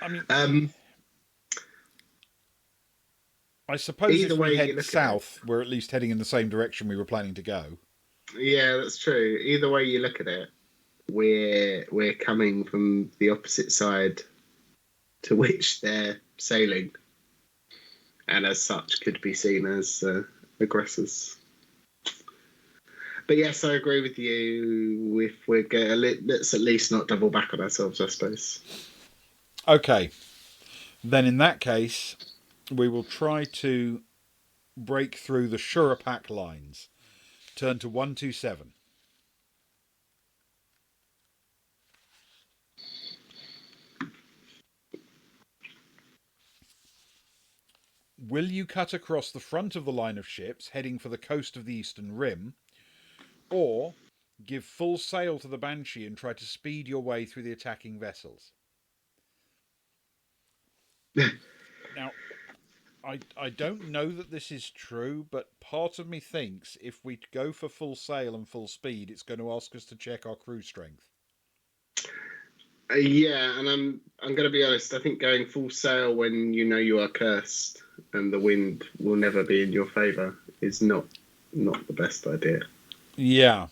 I mean, I suppose if we head south, we're at least heading in the same direction we were planning to go. Yeah, that's true. Either way you look at it, we're coming from the opposite side to which they're sailing, and as such could be seen as aggressors. But yes, I agree with you. If we're let's at least not double back on ourselves, I suppose. Okay, then in that case, we will try to break through the Shurapak lines. Turn to 127. Will you cut across the front of the line of ships, heading for the coast of the Eastern Rim, or give full sail to the Banshee and try to speed your way through the attacking vessels? Now, I don't know that this is true, but part of me thinks if we go for full sail and full speed, it's going to ask us to check our crew strength. Yeah, and I'm going to be honest. I think going full sail when you know you are cursed and the wind will never be in your favour is not the best idea. Yeah.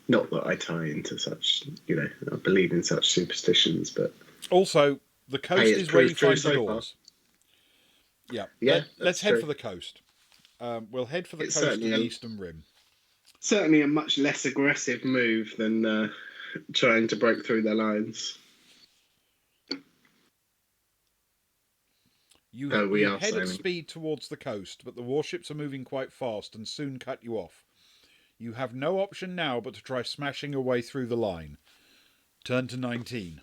Not that I tie into such, I believe in such superstitions, but Also, the coast it's is where you true find so the far. doors. Yeah. Yeah, Let's that's head true. for the coast. We'll head for the It's coast of certainly the a- Eastern Rim. Certainly a much less aggressive move than trying to break through their lines. You Oh, we are head at sailing. speed towards the coast, but the warships are moving quite fast and soon cut you off. You have no option now but to try smashing your way through the line. Turn to 19.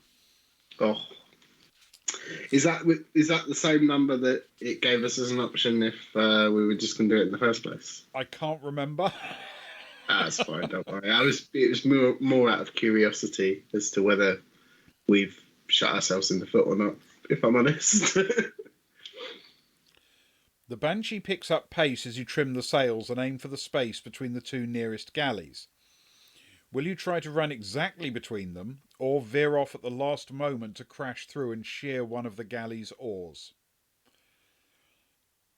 Oh, is that the same number that it gave us as an option if we were just going to do it in the first place? I can't remember. That's fine, don't worry. It was more out of curiosity as to whether we've shot ourselves in the foot or not, if I'm honest. The Banshee picks up pace as you trim the sails and aim for the space between the two nearest galleys. Will you try to run exactly between them, or veer off at the last moment to crash through and shear one of the galley's oars?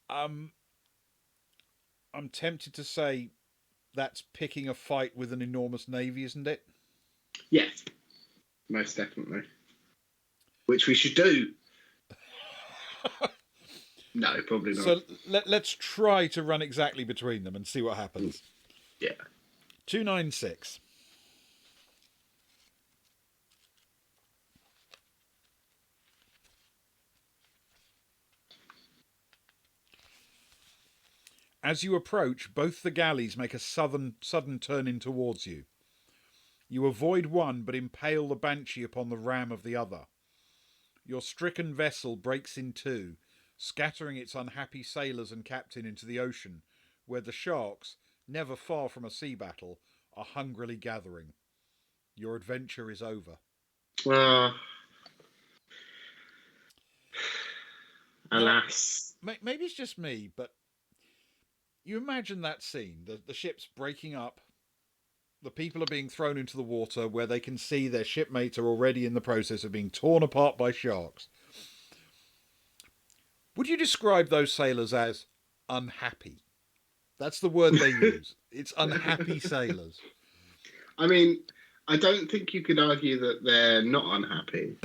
I'm tempted to say that's picking a fight with an enormous navy, isn't it? Yes, most definitely. Which we should do. No, probably not. So let's try to run exactly between them and see what happens. Yeah. 296. As you approach, both the galleys make a sudden turn in towards you. You avoid one but impale the Banshee upon the ram of the other. Your stricken vessel breaks in two, scattering its unhappy sailors and captain into the ocean, where the sharks, never far from a sea battle, are hungrily gathering. Your adventure is over. Alas. Maybe it's just me, but you imagine that scene, the ship's breaking up, the people are being thrown into the water where they can see their shipmates are already in the process of being torn apart by sharks. Would you describe those sailors as unhappy? That's the word they use. It's unhappy sailors. I mean, I don't think you could argue that they're not unhappy.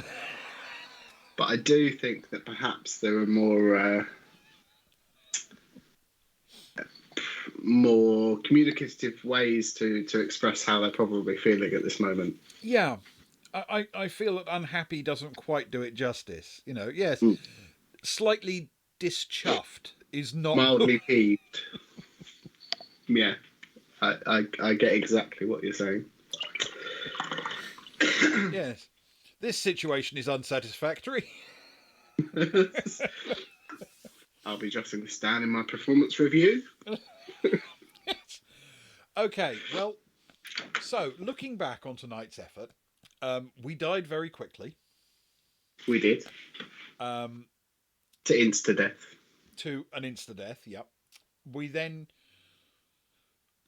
But I do think that perhaps there are more communicative ways to express how they're probably feeling at this moment. Yeah. I feel that unhappy doesn't quite do it justice. Yes, slightly dischuffed is not... Mildly peeved. Yeah, I get exactly what you're saying. Yes. This situation is unsatisfactory. I'll be jotting this down in my performance review. Okay, well, so looking back on tonight's effort, we died very quickly. We did. To insta-death. To an insta-death, yep. We then,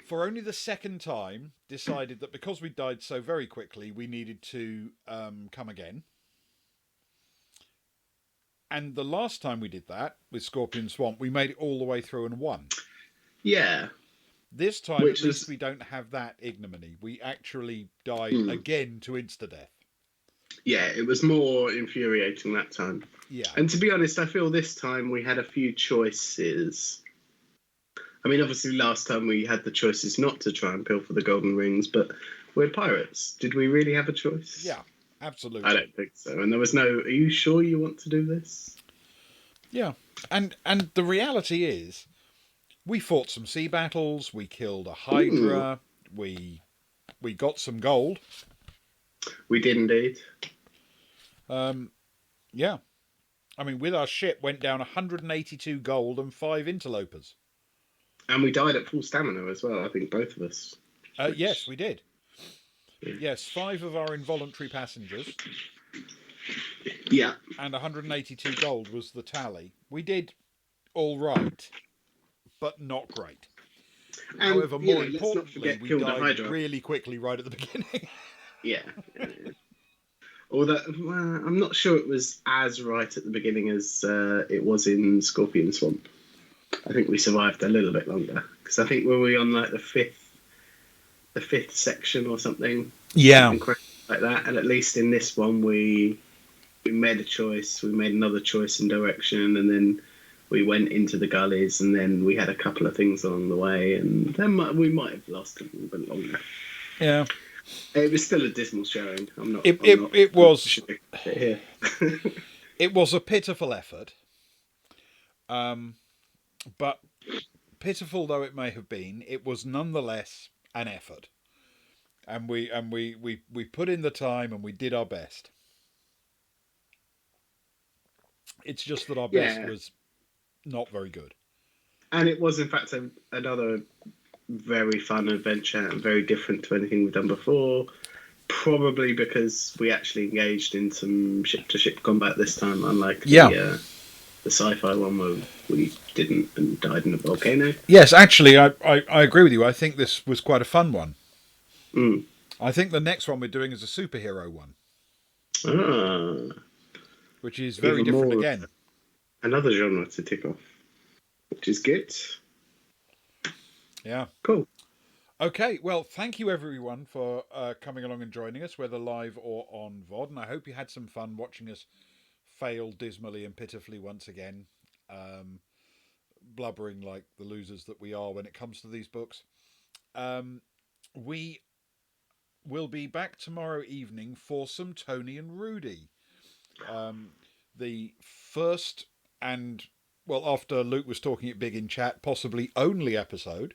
for only the second time, decided that because we died so very quickly, we needed to come again. And the last time we did that, with Scorpion Swamp, we made it all the way through and won. Yeah. This time, at least we don't have that ignominy. We actually died again to insta-death. Yeah, it was more infuriating that time. Yeah. And to be honest, I feel this time we had a few choices. I mean, obviously last time we had the choices not to try and pilfer the golden rings, but we're pirates. Did we really have a choice? Yeah, absolutely. I don't think so. And there was no, are you sure you want to do this? Yeah. And the reality is, we fought some sea battles, we killed a hydra, we got some gold. We did indeed. Yeah. I mean, with our ship went down 182 gold and 5 interlopers. And we died at full stamina as well. I think both of us. Yes, we did. Yeah. Yes, 5 of our involuntary passengers Yeah. and 182 gold was the tally. We did all right, but not great. And, However, more let's not importantly, forget we Kilda died Hydra. really quickly right at the beginning. Yeah. Although I'm not sure it was as right at the beginning as it was in Scorpion Swamp. I think we survived a little bit longer because I think were we on like the fifth section or something. Yeah. Something crazy like that. And at least in this one, we made a choice. We made another choice in direction, and then we went into the gullies, and then we had a couple of things along the way, and then we might have lost a little bit longer. Yeah. It was still a dismal showing. It was. Here. It was a pitiful effort. But pitiful though it may have been, it was nonetheless an effort. And we put in the time and we did our best. It's just that our best was not very good. And it was in fact another very fun adventure and very different to anything we've done before. Probably because we actually engaged in some ship-to-ship combat this time, unlike the sci-fi one where we didn't and died in a volcano. Yes, actually, I agree with you. I think this was quite a fun one. Mm. I think the next one we're doing is a superhero one. Which is very different again. Another genre to tick off, which is good. Yeah. Cool. Okay, well, thank you everyone for coming along and joining us, whether live or on VOD, and I hope you had some fun watching us fail dismally and pitifully once again, blubbering like the losers that we are when it comes to these books. We will be back tomorrow evening for some Tony and Rudy. The first and, well, after Luke was talking it big in chat, possibly only episode,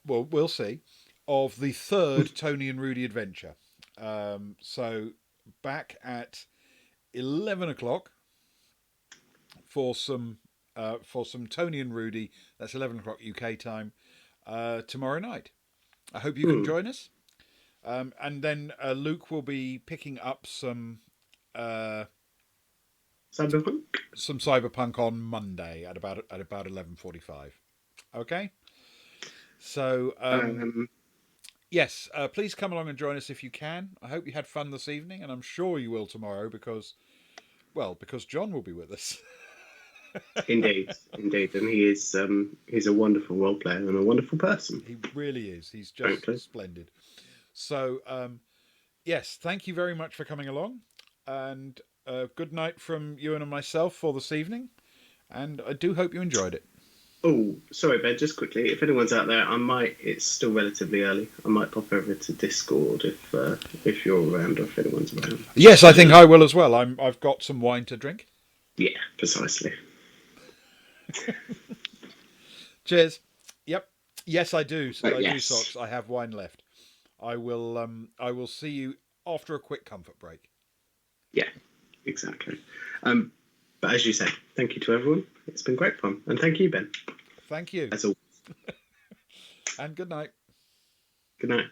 well, we'll see, of the third Tony and Rudy adventure. So back at 11 o'clock for some Tony and Rudy. That's 11 o'clock UK time tomorrow night. I hope you can join us. And then Luke will be picking up some Cyberpunk on Monday at about 11:45. Okay. So, yes, please come along and join us if you can. I hope you had fun this evening, and I'm sure you will tomorrow because John will be with us. Indeed, and he's a wonderful role player and a wonderful person. He really is. He's just splendid. So, yes, thank you very much for coming along, and good night from Ewan and myself for this evening, and I do hope you enjoyed it. Oh, sorry, Ben, just quickly, if anyone's out there, it's still relatively early. I might pop over to Discord if you're around or if anyone's around. Yes, I think I will as well. I've got some wine to drink. Yeah, precisely. Cheers. Yep. Yes, I do. I do, Socks. I have wine left. I will see you after a quick comfort break. Yeah, exactly. But as you say, thank you to everyone. It's been great fun. And thank you, Ben. Thank you. As always. And good night. Good night.